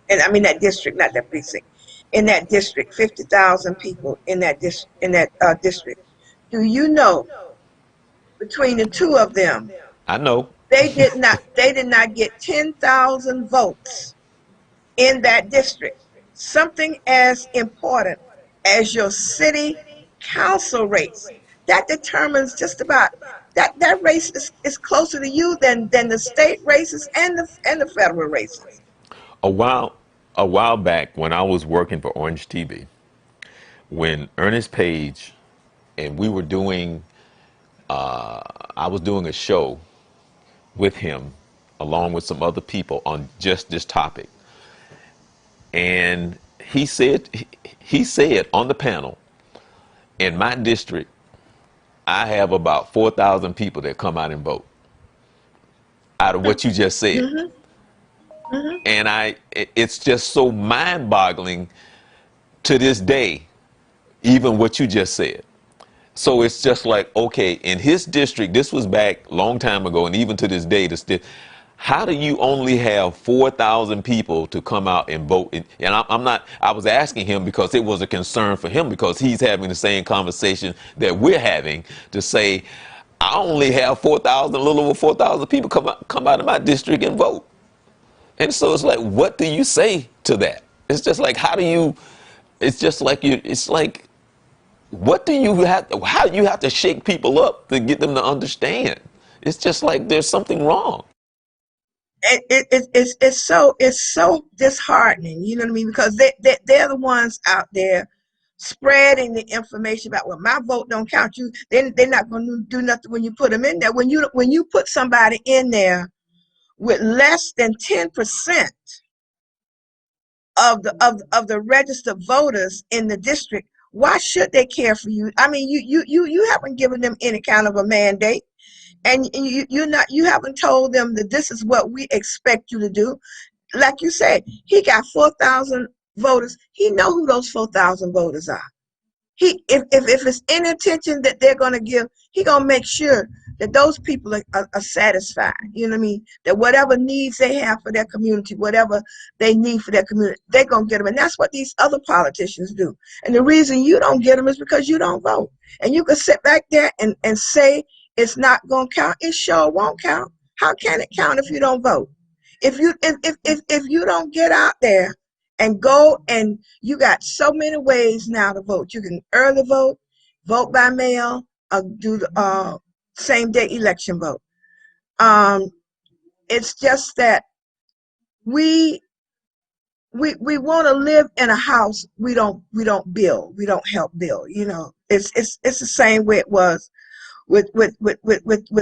And I mean that district, not that precinct. In that district, 50,000 people in that district. Do you know between the two of them, I know. they did not get 10,000 votes in that district. Something as important as your city council race. That determines just about that race is closer to you than the state races and the federal races. A while a while back when I was working for Orange TV, when Ernest Page and we were doing I was doing a show with him along with some other people on just this topic. And he said on the panel, in my district, I have about 4,000 people that come out and vote out of what you just said. Mm-hmm, mm-hmm. And it's just so mind boggling to this day, even what you just said. So it's just like, okay, in his district, this was back a long time ago, and even to this day, how do you only have 4,000 people to come out and vote? And I was asking him because it was a concern for him because he's having the same conversation that we're having to say, I only have 4,000, a little over 4,000 people come out of my district and vote. And so it's like, what do you say to that? It's just like, it's just like it's like, what do you how do you have to shake people up to get them to understand? It's just like there's something wrong. It's so disheartening, you know what I mean? Because they're the ones out there spreading the information about, well, my vote don't count. They're not going to do nothing when you put them in there. When you put somebody in there with less than 10% of the registered voters in the district, why should they care for you? I mean, you haven't given them any kind of a mandate, and you haven't told them that this is what we expect you to do. Like you said, he got 4,000 voters. He know who those 4,000 voters are. If it's any attention that they're going to give, he going to make sure that those people are satisfied. You know what I mean? That whatever needs they have for their community, whatever they need for their community, they're going to get them. And that's what these other politicians do. And the reason you don't get them is because you don't vote. And you can sit back there and say it's not going to count. It sure won't count. How can it count if you don't vote? If you don't get out there and go, and you got so many ways now to vote. You can early vote, vote by mail, do the same day election vote. It's just that we want to live in a house we don't build, we don't help build. You know, it's the same way it was with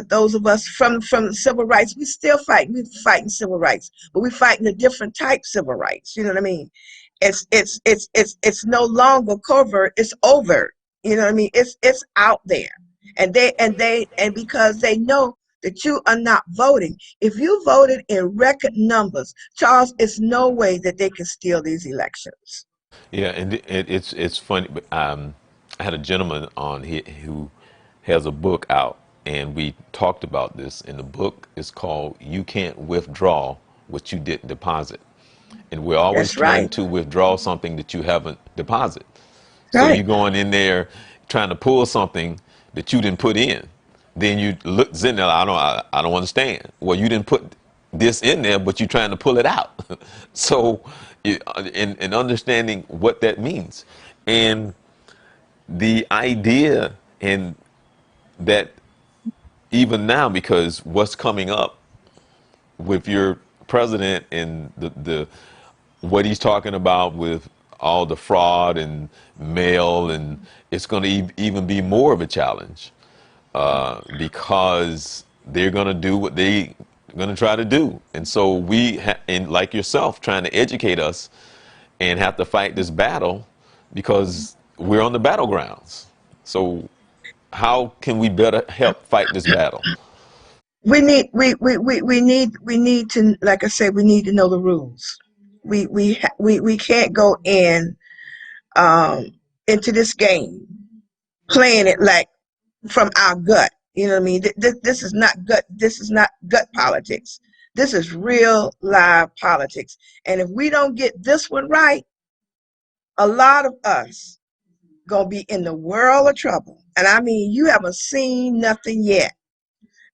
those of us from the civil rights. We still fight. We're fighting civil rights, but we're fighting a different type civil rights. You know what I mean? It's no longer covert. It's overt. You know what I mean? It's out there, and because they know that you are not voting. If you voted in record numbers, Charles, it's no way that they can steal these elections. Yeah, and it's funny. But, I had a gentleman on here who has a book out, and we talked about this. And the book is called "You Can't Withdraw What You Didn't Deposit," and we're always That's trying right. to withdraw something that you haven't deposited. So Right. you're going in there trying to pull something that you didn't put in. Then you look in there. I don't understand. Well, you didn't put this in there, but you're trying to pull it out. So, in understanding what that means, and the idea, and that even now, because what's coming up with your president and the what he's talking about with all the fraud and mail, and it's going to even be more of a challenge because they're going to do what they going to try to do. And so and like yourself, trying to educate us and have to fight this battle because we're on the battlegrounds. So how can we better help fight this battle? We need to, like I said, we need to know the rules. We can't go um into this game playing it like from our gut. You know what I mean? This is not gut. This is not gut politics. This is real live politics. And if we don't get this one right, a lot of us gonna be in the world of trouble. And I mean, you haven't seen nothing yet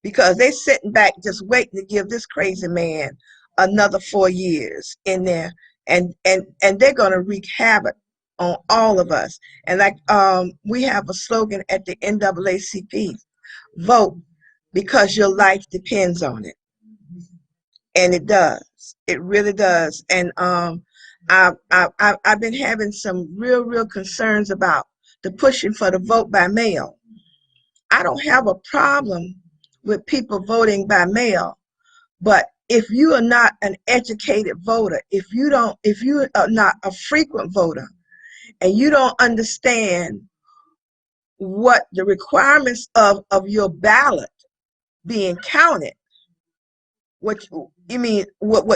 because they sitting back just waiting to give this crazy man another 4 years in there, and they're gonna wreak havoc on all of us. And like we have a slogan at the NAACP: vote because your life depends on it. And it does. It really does. And I've been having some real concerns about the pushing for the vote by mail. I don't have a problem with people voting by mail, but if you are not an educated voter, if you are not a frequent voter, and you don't understand what the requirements of your ballot being counted, what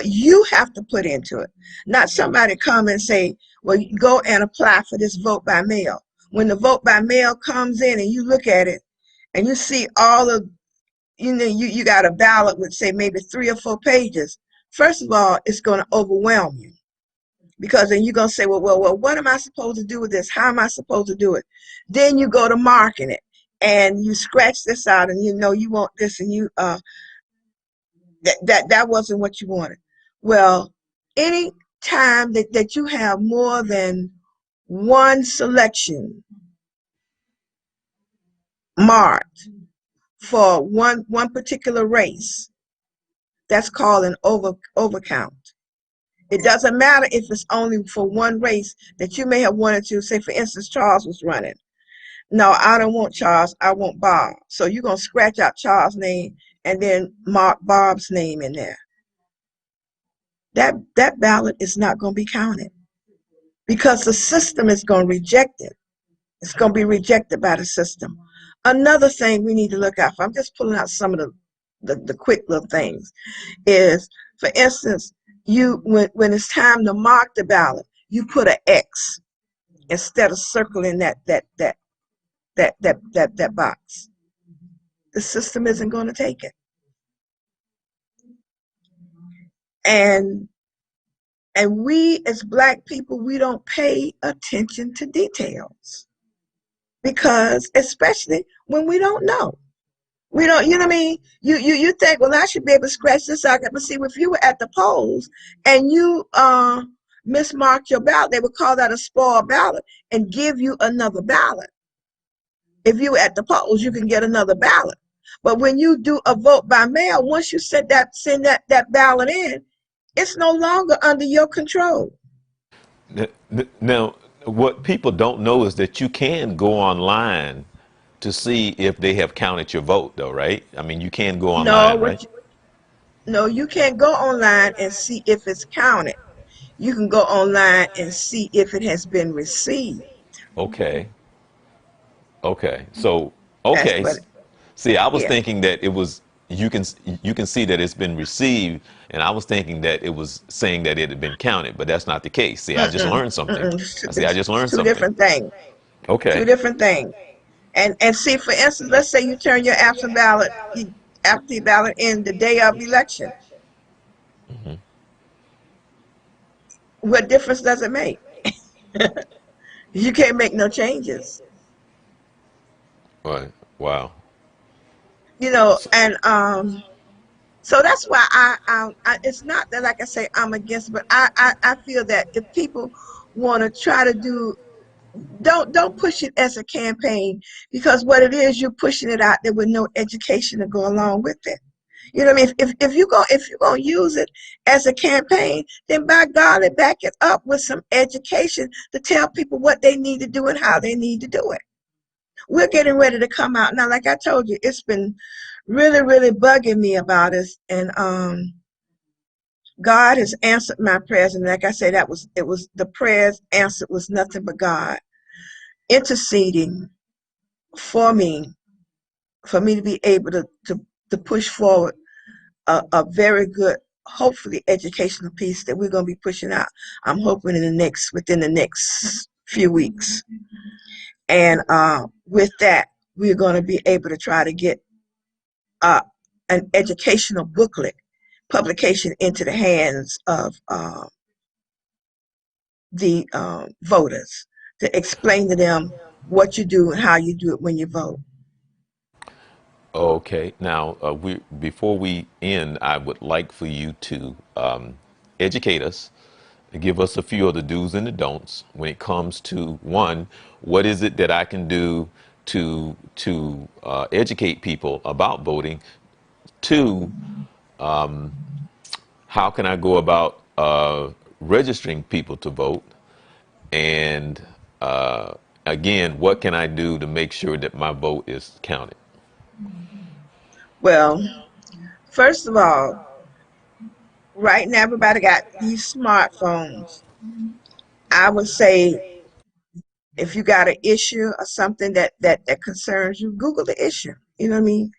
you have to put into it, not somebody come and say, well, you go and apply for this vote by mail. When the vote by mail comes in and you look at it and you see all of, you got a ballot with, say, maybe 3 or 4 pages. First of all, it's going to overwhelm you, because then you're going to say, well, what am I supposed to do with this? How am I supposed to do it? Then you go to marking it and you scratch this out, and you want this, and you that wasn't what you wanted. Well, any time that you have more than one selection marked for one particular race, that's called an overcount. It doesn't matter if it's only for one race that you may have wanted to. Say, for instance, Charles was running. No, I don't want Charles, I want Bob. So you're going to scratch out Charles' name and then mark Bob's name in there. That ballot is not going to be counted because the system is going to reject it. It's going to be rejected by the system. Another thing we need to look out for, I'm just pulling out some of the quick little things, is, for instance, when it's time to mark the ballot, you put an X instead of circling that box. The system isn't going to take it. And we as Black people, we don't pay attention to details, because especially when we don't know. We don't, you know what I mean? You think, well, I should be able to scratch this out. But see, if you were at the polls and you mismarked your ballot, they would call that a spoiled ballot and give you another ballot. If you were at the polls, you can get another ballot. But when you do a vote by mail, once you send that ballot in, it's no longer under your control. Now, what people don't know is that you can go online to see if they have counted your vote, though, right? I mean, you can go No, online, right? no, you can't go online and see if it's counted. You can go online and see if it has been received. Okay. Okay. So, That's okay. what, See, I was yeah. thinking that it was. you can you can see that it's been received, and I was thinking that it was saying that it had been counted, but that's not the case. See, I just Mm-mm, learned something. mm-mm. I see, I just It's learned two something. different things. Two Okay. different things. And see, for instance, let's say you turn your absentee ballot in the day of election. What difference does it make? You can't make no changes. Right. Wow. So, And so that's why it's not that, like I say, I'm against, but I feel that if people want to try to do, don't push it as a campaign, because what it is, you're pushing it out there with no education to go along with it. You know what I mean? If you're gonna use it as a campaign, then by golly, back it up with some education to tell people what they need to do and how they need to do it. We're getting ready to come out now. Like I told you, it's been really, really bugging me about this, and God has answered my prayers. And like I said, it was the prayers answered was nothing but God interceding for me, to be able to push forward a very good, hopefully educational piece that we're going to be pushing out. I'm hoping within the next few weeks, and with that, we're going to be able to try to get uh, an educational booklet publication into the hands of the voters, to explain to them what you do and how you do it when you vote. okay. Now, we before we end, I would like for you to educate us, give us a few of the do's and the don'ts when it comes to one, what is it that I can do to educate people about voting? Two, how can I go about registering people to vote? And again, what can I do to make sure that my vote is counted? Well, first of all, right now everybody got these smartphones. I would say, if you got an issue or something that concerns you, Google the issue. You know what I mean?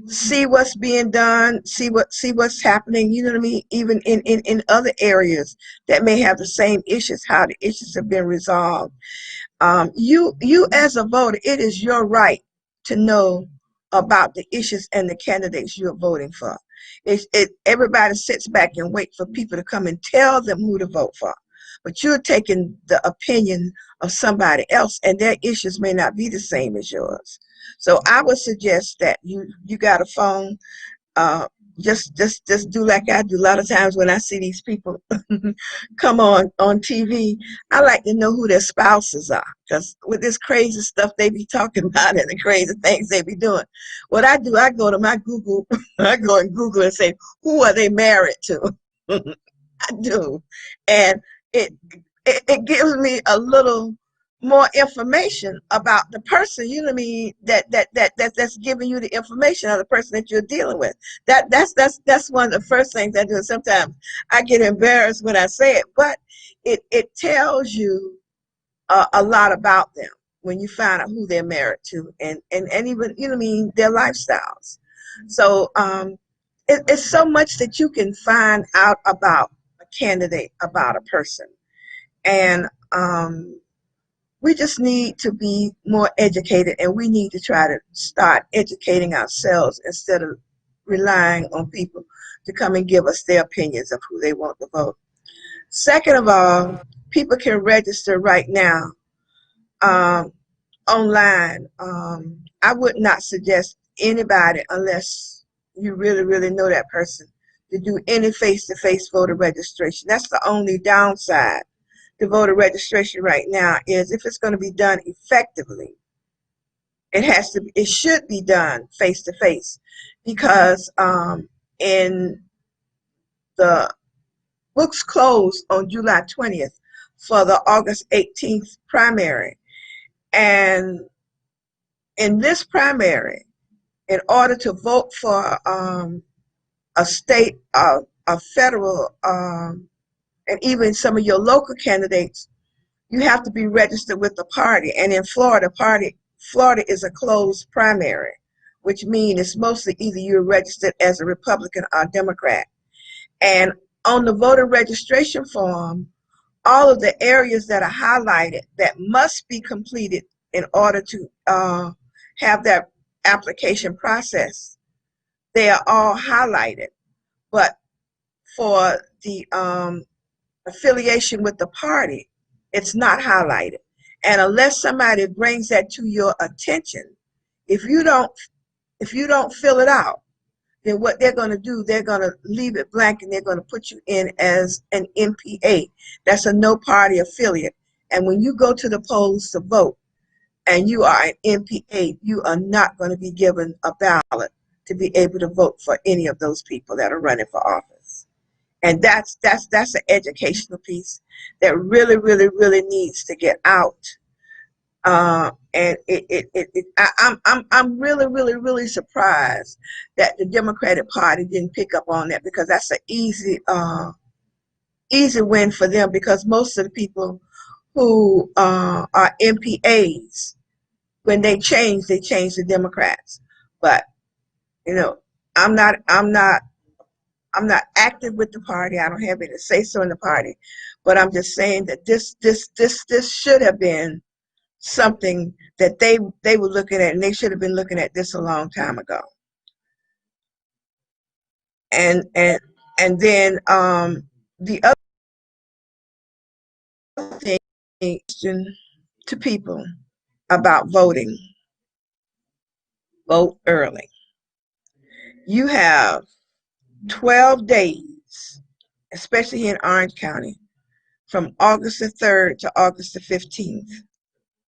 See what's being done, see what's happening, you know what I mean, even in other areas that may have the same issues, how the issues have been resolved. You as a voter, it is your right to know about the issues and the candidates you're voting for. Everybody sits back and wait for people to come and tell them who to vote for, but you're taking the opinion of somebody else, and their issues may not be the same as yours. So I would suggest that you got a phone, uh, just do like I do. A lot of times when I see these people come on TV, I like to know who their spouses are, because with this crazy stuff they be talking about and the crazy things they be doing, what I do, I go to my Google, I go and Google and say, who are they married to? I do, and it it gives me a little more information about the person. You know what I mean? That's giving you the information of the person that you're dealing with. That's one of the first things I do. And sometimes I get embarrassed when I say it, but it tells you a lot about them when you find out who they're married to, and even, you know what I mean, their lifestyles. So it's so much that you can find out about a candidate, about a person, and we just need to be more educated, and we need to try to start educating ourselves instead of relying on people to come and give us their opinions of who they want to vote. Second of all, people can register right now um, online. I would not suggest anybody, unless you really, really know that person, to do any face-to-face voter registration. That's the only downside to voter registration right now, is if it's going to be done effectively, it should be done face-to-face, because in the books closed on July 20th for the August 18th primary. And in this primary, in order to vote for a state, a federal, and even some of your local candidates, you have to be registered with the party. And in Florida, Florida is a closed primary, which means it's mostly either you're registered as a Republican or Democrat. And on the voter registration form, all of the areas that are highlighted that must be completed in order to have that application process, they are all highlighted. But for the affiliation with the party, it's not highlighted. And unless somebody brings that to your attention, if you don't fill it out, then what they're going to do, they're going to leave it blank and they're going to put you in as an NPA. That's a no party affiliate. And when you go to the polls to vote and you are an NPA, you are not going to be given a ballot to be able to vote for any of those people that are running for office. And that's an educational piece that really, really, really needs to get out. And I'm really, really, really surprised that the Democratic Party didn't pick up on that, because that's an easy win for them, because most of the people who are MPAs, when they change the Democrats. But you know, I'm not active with the party. I don't have any say so in the party, but I'm just saying that this should have been something that they were looking at, and they should have been looking at this a long time ago. And then the other thing to people about voting: vote early. You have 12 days, especially here in Orange County, from August the 3rd to August the 15th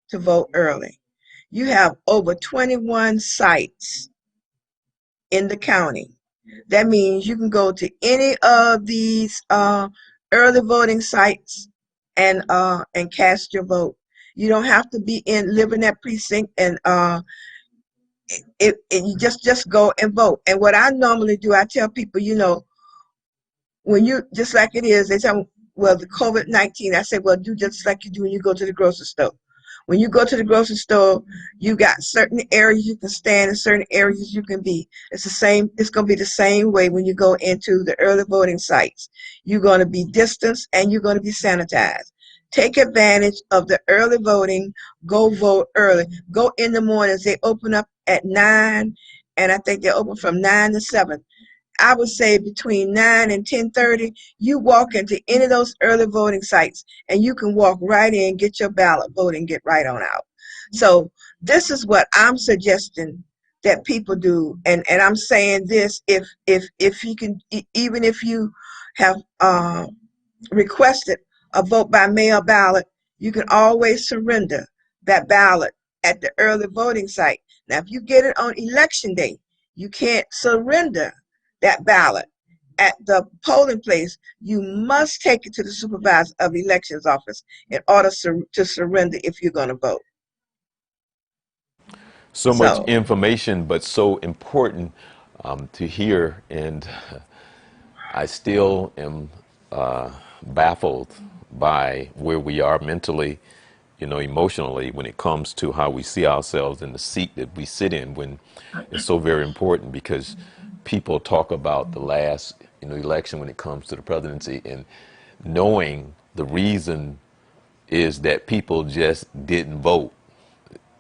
to vote early. You have over 21 sites in the county. That means you can go to any of these early voting sites and cast your vote. You don't have to be live in that precinct, and you just go and vote. And what I normally do, I tell people, when you, just like it is, they tell me, well, the COVID-19, I say, well, do just like you do when you go to the grocery store. When you go to the grocery store, you got certain areas you can stand and certain areas you can be. It's the same. It's going to be the same way when you go into the early voting sites. You're going to be distanced and you're going to be sanitized. Take advantage of the early voting. Go vote early. Go in the mornings. They open up at 9, and I think they open from 9 to 7. I would say between 9 and 10:30, you walk into any of those early voting sites and you can walk right in, get your ballot, vote, and get right on out. So this is what I'm suggesting that people do. And I'm saying this, if you can, even if you have requested a vote by mail ballot, you can always surrender that ballot at the early voting site. Now, if you get it on election day, you can't surrender that ballot at the polling place. You must take it to the supervisor of elections office in order to surrender if you're going to vote. So much So information, but so important to hear. And I still am baffled by where we are mentally, emotionally, when it comes to how we see ourselves in the seat that we sit in, when it's so very important, because people talk about the last, election when it comes to the presidency, and knowing the reason is that people just didn't vote.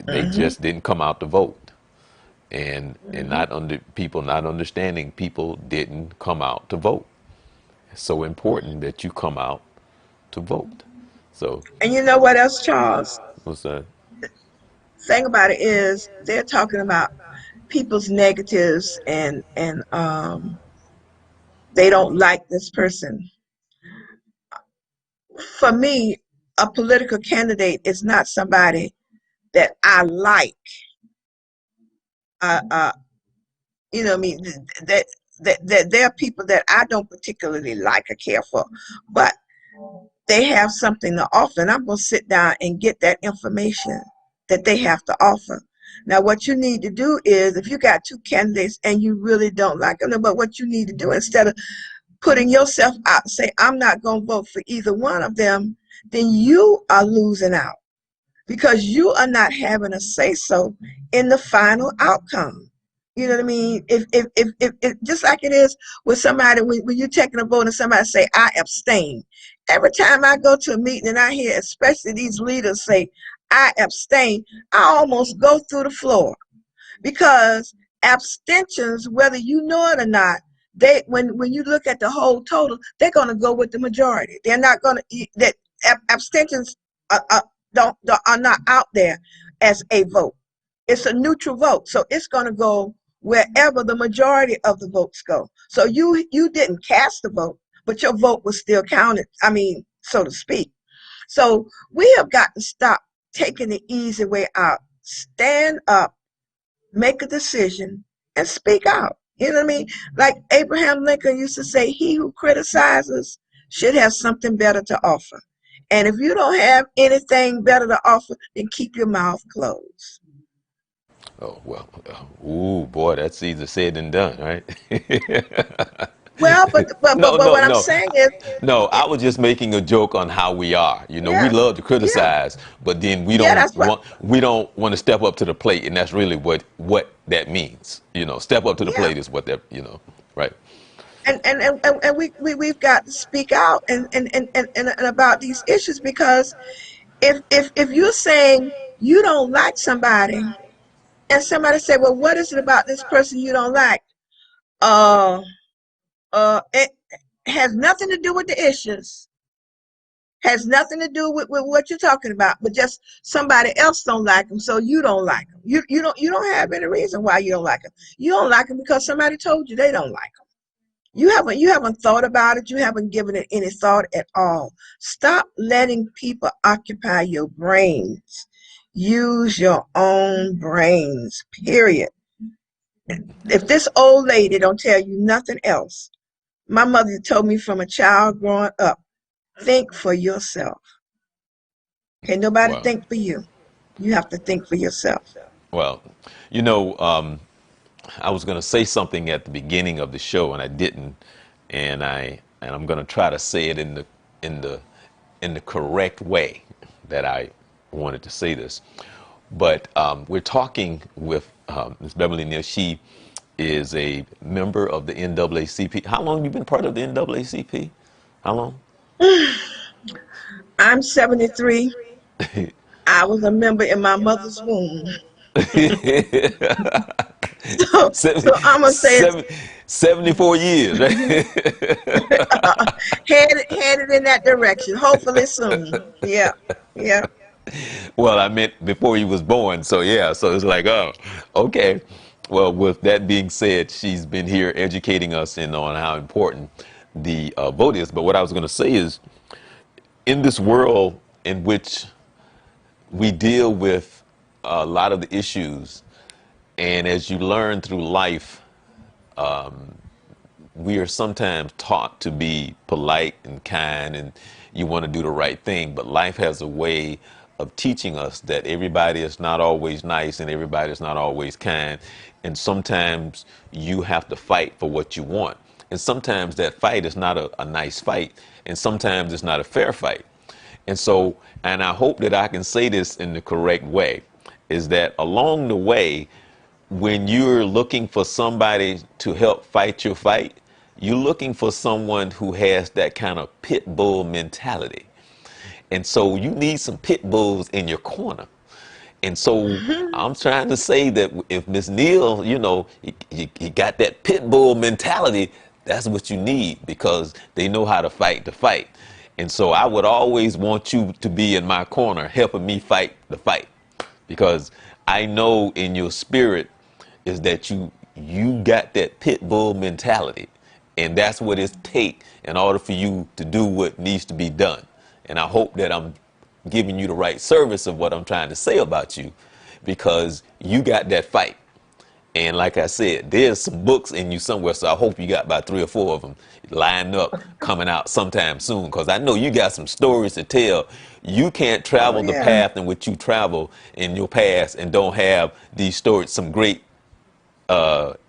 They just didn't come out to vote. And people not understanding people didn't come out to vote. It's so important that you come out to vote. So and you know what else, Charles? what's that? Thing about it is they're talking about people's negatives, and they don't like this person. For me, a political candidate is not somebody that I like. Uh, uh, I mean, that there are people that I don't particularly like or care for, but they have something to offer, and I'm going to sit down and get that information that they have to offer. Now, what you need to do is, if you got two candidates and you really don't like them, but what you need to do, instead of putting yourself out and say, I'm not going to vote for either one of them, then you are losing out, because you are not having a say so in the final outcome. You know what I mean? If just like it is with somebody, when you're taking a vote and somebody say, I abstain. Every time I go to a meeting and I hear, especially these leaders say, I abstain, I almost go through the floor because abstentions, whether you know it or not, they when you look at the whole total, they're going to go with the majority. They're not going to that abstentions are not out there as a vote. It's a neutral vote, so it's going to go wherever the majority of the votes go. So you didn't cast a vote, but your vote was still counted. I mean, so to speak. So we have got to stop taking the easy way out. Stand up, make a decision, and speak out. You know what I mean? Like Abraham Lincoln used to say, he who criticizes should have something better to offer. And if you don't have anything better to offer, then keep your mouth closed. Oh, well, ooh, boy, that's easier said than done, right? Well, No, but no, what I'm no. saying is, No, I it, was just making a joke on how we are. You know, we yeah, love to yeah, criticize, but then yeah. That's what. we don't want to step up to the plate, and that's really what that means. You know, step up to the Yeah, plate is what that, right? and we've got to speak out and about these issues because if you're saying you don't like somebody and somebody say, well, what is it about this person you don't like? Uh, it has nothing to do with the issues, has nothing to do with what you're talking about, but just somebody else don't like them, so you don't like them. You don't have any reason why you don't like them. You don't like them because somebody told you they don't like them. You haven't thought about it. You haven't given it any thought at all. Stop letting people occupy your brains. Use your own brains, period. If this old lady don't tell you nothing else, my mother told me from a child growing up, think for yourself. Okay, nobody Well, think for you. You have to think for yourself. well, you know, I was going to say something at the beginning of the show, and I didn't, and I'm going to try to say it in the in the correct way that I wanted to say this. But we're talking with Ms. Beverlye Neal. She is a member of the NAACP. How long have you been part of the NAACP? How long? I'm 73. I was a member in my mother's womb. So, Seven, so I'm gonna say it's 74 years, right? headed in that direction. Hopefully soon. Yeah, yeah. Well, I meant before he was born. So yeah, so it's like, oh, okay. Well, with that being said, she's been here educating us in on how important the vote is. But what I was going to say is, in this world in which we deal with a lot of the issues, and as you learn through life, we are sometimes taught to be polite and kind and you want to do the right thing, but life has a way of teaching us that everybody is not always nice and everybody is not always kind, and sometimes you have to fight for what you want, and sometimes that fight is not a nice fight, and sometimes it's not a fair fight. And so, and I hope that I can say this in the correct way, is that along the way, when you're looking for somebody to help fight your fight, you're looking for someone who has that kind of pit bull mentality. And so you need some pit bulls in your corner. And so I'm trying to say that if Miss Neal, you got that pit bull mentality, that's what you need, because they know how to fight the fight. And so I would always want you to be in my corner, helping me fight the fight, because I know in your spirit is that you got that pit bull mentality, and that's what it takes in order for you to do what needs to be done. And I hope that I'm giving you the right service of what I'm trying to say about you, because you got that fight. And like I said, there's some books in you somewhere, so I hope you got about 3 or 4 of them lined up coming out sometime soon, because I know you got some stories to tell. You can't Oh travel the yeah. path in which you travel in your past and don't have these stories, some great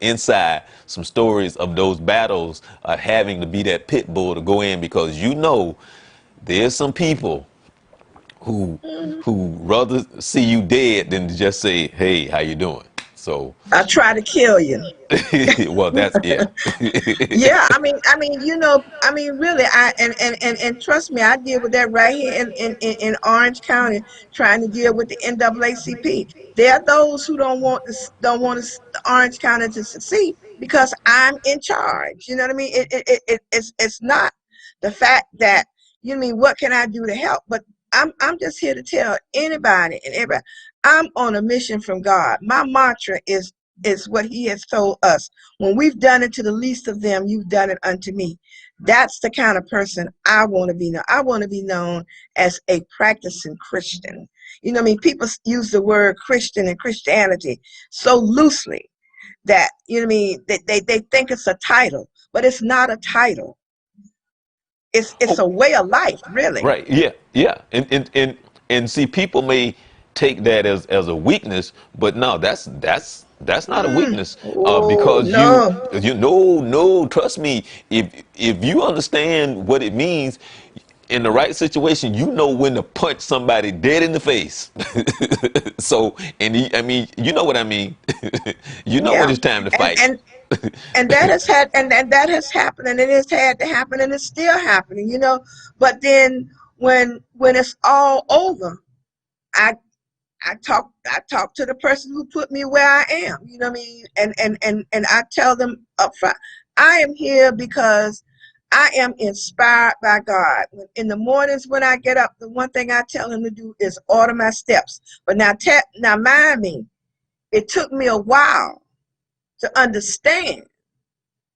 inside, some stories of those battles, having to be that pit bull to go in, because there's some people who Mhm. rather see you dead than to just say, hey, how you doing? So, I try to kill you. well, that's yeah. Yeah, really, and trust me, I deal with that right here in Orange County, trying to deal with the NAACP. There are those who the Orange County to succeed because I'm in charge. You know what I mean? It's not the fact that what can I do to help, but I'm just here to tell anybody and everybody I'm on a mission from God. My mantra is what He has told us. When we've done it to the least of them, you've done it unto me. That's the kind of person I want to be known. I want to be known as a practicing Christian. You know what I mean? People use the word Christian and Christianity so loosely that, you know what I mean, they think it's a title, but it's not a title. It's Oh, a way of life, really. right. Yeah. Yeah. And see, people may take that as a weakness, but no, that's not a weakness. Oh, Because no. no, trust me. If you understand what it means in the right situation, you know when to punch somebody dead in the face. So, I mean, you know what I mean. You know when Yeah. it's time to And fight. and and that has had and that has happened, and it has had to happen, and it's still happening. But then when it's all over, I I talk to the person who put me where I am. You know what I mean? And I tell them up front, I am here because I am inspired by God. In the mornings when I get up, the one thing I tell him to do is order my steps. But now mind me, it took me a while to understand.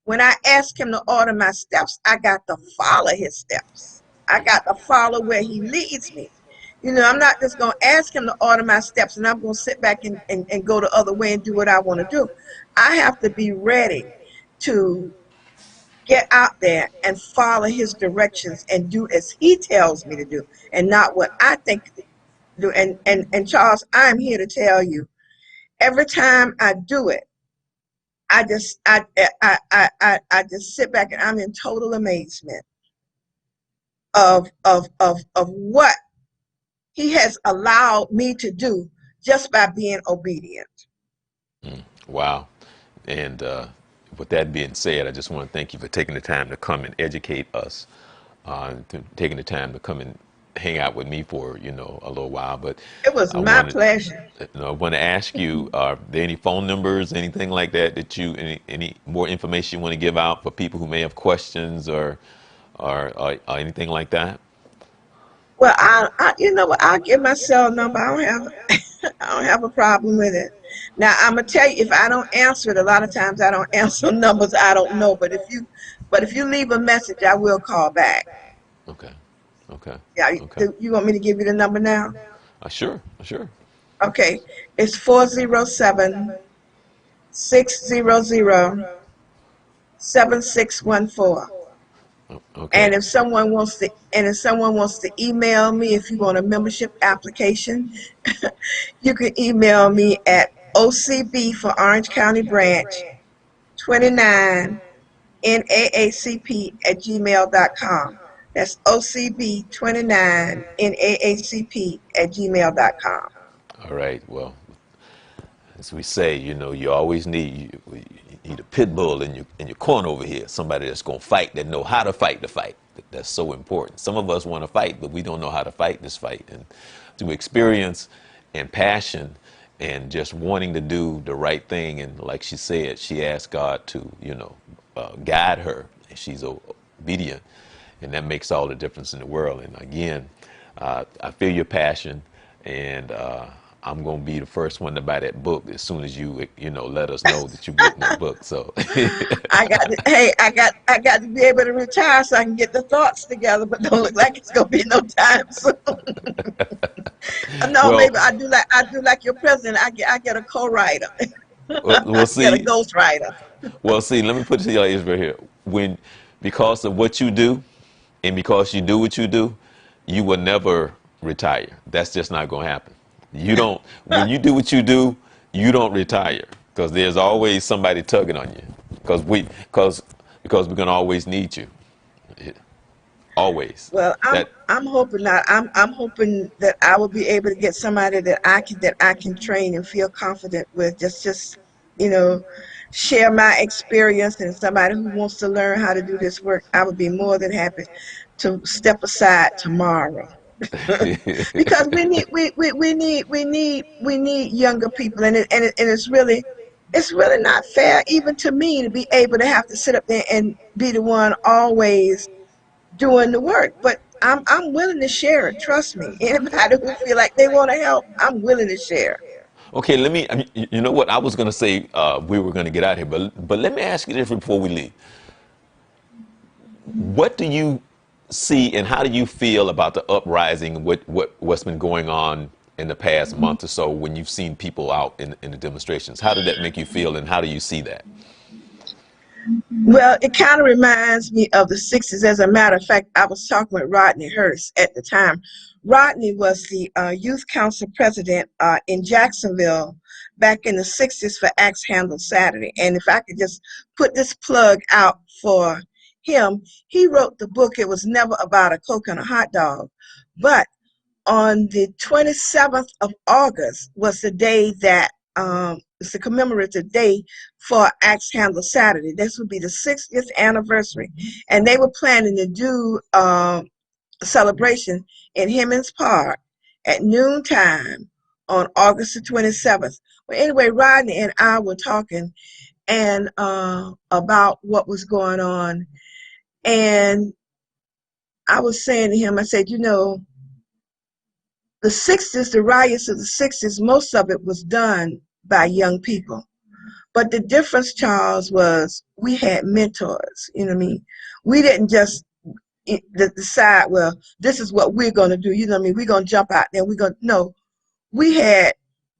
When I ask him to order my steps, I got to follow his steps. I got to follow where he leads me. I'm not just going to ask him to order my steps and I'm going to sit back and go the other way and do what I want to do. I have to be ready to get out there and follow his directions and do as he tells me to do and not what I think to do. And Charles, I'm here to tell you, every time I do it, I just sit back and I'm in total amazement of what he has allowed me to do just by being obedient. Wow. And with that being said, I just want to thank you for taking the time to come and educate us, taking the time to come and hang out with me for, a little while. But It was I my wanted, pleasure. I want to ask you, are there any phone numbers, anything like that, any more information you want to give out for people who may have questions or anything like that? Well, you know what? I'll give my cell number. I don't have I don't have a problem with it. Now I'm gonna tell you, if I don't answer it, a lot of times I don't answer numbers I don't know. But if you leave a message, I will call back. Okay. Okay. Yeah, Okay. you want me to give you the number now? Sure. Sure. Okay, it's 407-600-7614. Okay. And if someone wants to email me, if you want a membership application, you can email me at OCB for Orange County Branch 29 NAACP at gmail.com. That's OCB 29 NAACP at gmail.com. All right. Well, as we say, you always you need a pit bull in your corner over here. Somebody that's gonna fight, that know how to fight the fight. That's so important. Some of us want to fight, but we don't know how to fight this fight. And through experience and passion and just wanting to do the right thing, and like she said, she asked God to, guide her, and she's obedient, and that makes all the difference in the world. And again, I feel your passion, and I'm gonna be the first one to buy that book as soon as you let us know that you've written that book. So, I got to be able to retire so I can get the thoughts together, but don't look like it's gonna be no time soon. No, well, maybe I do like your president. I get a co-writer. we'll I get a see. ghostwriter. Well, see, let me put it to you like this right here. Because of what you do, and because you do what you do, you will never retire. That's just not going to happen. When you do what you do, you don't retire because there's always somebody tugging on you because we're going to always need you. Always. always. Well, That I'm hoping not. I'm hoping that I will be able to get somebody that I can train and feel confident with. Just you know, share my experience, and somebody who wants to learn how to do this work. I would be more than happy to step aside tomorrow. Because we need younger people, and it's really not fair even to me to be able to have to sit up there and be the one always doing the work. But I'm willing to share it. Trust me. Anybody who feel like they want to help, I'm willing to share. okay? Let me. I mean, you know what? I was going to say we were going to get out here, but let me ask you this before we leave. What do you see and how do you feel about the uprising? What's been going on in the past month or so when you've seen people out in the demonstrations? How did that make you feel, and how do you see that? Well, it kind of reminds me of the 60s. As a matter of fact, I was talking with Rodney Hurst at the time. Rodney was the youth council president in Jacksonville back in the 60s for Axe Handle Saturday. And if I could just put this plug out for him, he wrote the book, It Was Never About a Coke and a Hot Dog. But on the 27th of August was the day that it's a commemorative day for Axe Handle Saturday. This would be the 60th anniversary, and they were planning to do a celebration in Hemmings Park at noontime on August the 27th. Well, anyway, Rodney and I were talking and about what was going on, and I was saying to him, I said, the 60s, the riots of the 60s, most of it was done by young people. But the difference, Charles, was we had mentors. You know what I mean? We didn't just decide, well, this is what we're going to do. You know what I mean? We're going to jump out there. We're going to, no, we had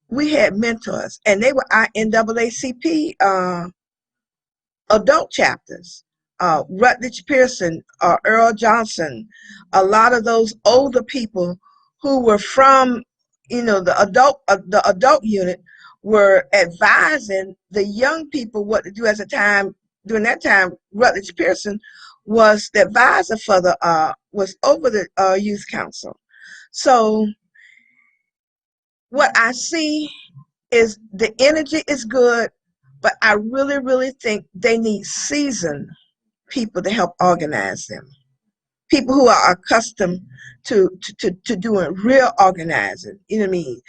we had mentors, and they were our NAACP adult chapters. Rutledge Pearson, Earl Johnson, a lot of those older people who were from, the adult unit were advising the young people what to do. As a time during that time, Rutledge Pearson was the advisor for was over the youth council. So what I see is the energy is good, but I really, really think they need seasoned people to help organize them. People who are accustomed to doing real organizing, you know what I mean?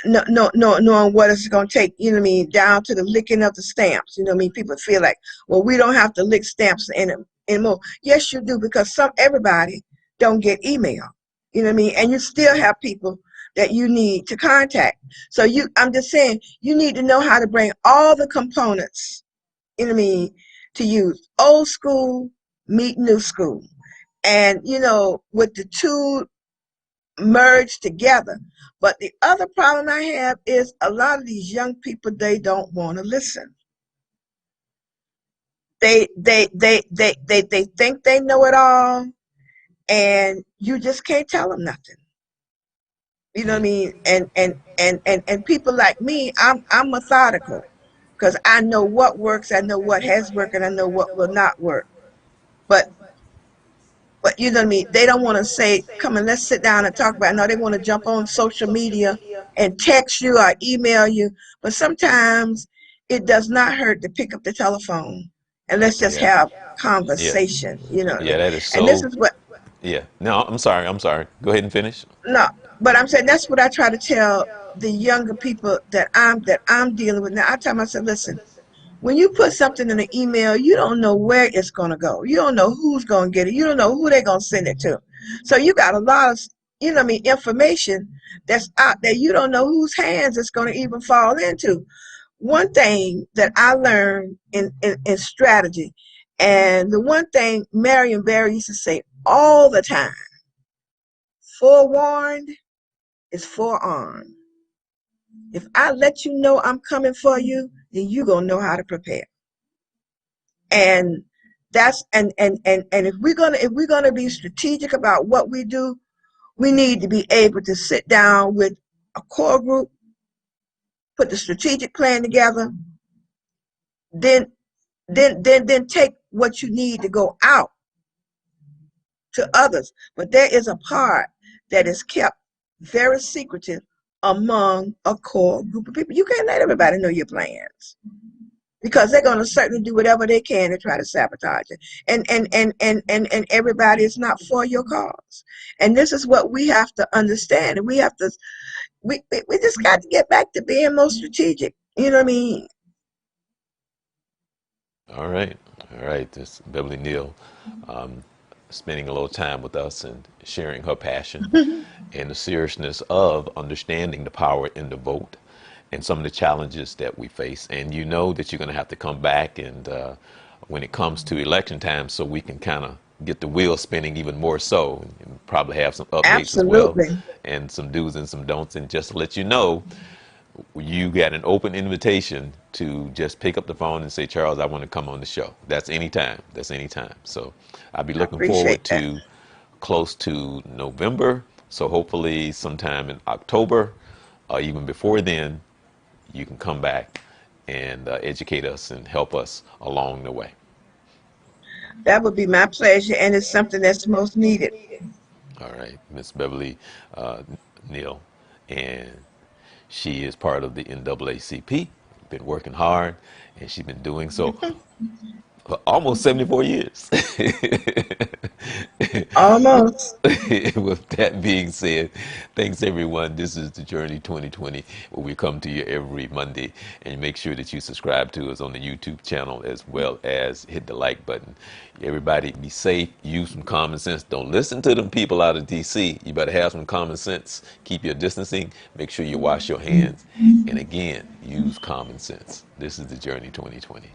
No, knowing what it's going to take, you know what I mean, down to the licking of the stamps, you know what I mean? People feel like, well, we don't have to lick stamps anymore. Yes, you do, because everybody don't get email, you know what I mean? And you still have people that you need to contact. So I'm just saying, you need to know how to bring all the components, you know what I mean, to use old school meet new school. And, with the two merged together. But the other problem I have is a lot of these young people, they don't want to listen. They think they know it all, and you just can't tell them nothing. You know what I Yeah. mean? And people like me, I'm methodical, because I know what works, I know what has worked, and I know what will not work. But you know what I mean? They don't want to say, come and let's sit down and talk about it. No, they want to jump on social media and text you or email you. But sometimes it does not hurt to pick up the telephone and let's just Yeah. have Yeah. conversation. You know what I Yeah. mean? That is And this so. is what, Yeah. No, I'm sorry. I'm sorry. Go ahead and finish. no, but I'm saying that's what I try to tell the younger people that I'm dealing with now. I tell myself, listen, when you put something in an email, you don't know where it's going to go. You don't know who's going to get it. You don't know who they're going to send it to. So you got a lot of, information that's out there. You don't know whose hands it's going to even fall into. One thing that I learned in strategy, and the one thing Marion Barry used to say all the time, forewarned is forearmed. If I let you know I'm coming for you, then you're going to know how to prepare. And that's and if we're gonna be strategic about what we do, we need to be able to sit down with a core group, put the strategic plan together, then take what you need to go out to others. But there is a part that is kept very secretive among a core group of people. You can't let everybody know your plans because they're going to certainly do whatever they can to try to sabotage it. And everybody is not for your cause. And this is what we have to understand. And we have to we just got to get back to being more strategic. You know what I mean? All right. All right. This Beverlye Neal, um, spending a little time with us and sharing her passion and the seriousness of understanding the power in the vote and some of the challenges that we face. And you know that you're going to have to come back and when it comes to election time, so we can kind of get the wheel spinning even more so, and probably have some updates as well, Absolutely. and some do's and some don'ts. And just to let you know, you got an open invitation to just pick up the phone and say, Charles, I want to come on the show. That's anytime. That's anytime. So I'll be I looking appreciate forward that. to close to November. So hopefully sometime in October, or even before then, you can come back and educate us and help us along the way. That would be my pleasure, and it's something that's most needed. All right, Miss Beverlye Neal, and she is part of the NAACP. Been working hard, and she's been doing so for almost 74 years. Almost. With that being said, thanks everyone. This is the Journey 2020, where we come to you every Monday. And make sure that you subscribe to us on the YouTube channel as well as hit the like button. Everybody be safe, use some common sense. Don't listen to them people out of DC. You better have some common sense. Keep your distancing. Make sure you wash your hands. And again, use common sense. This is the Journey 2020.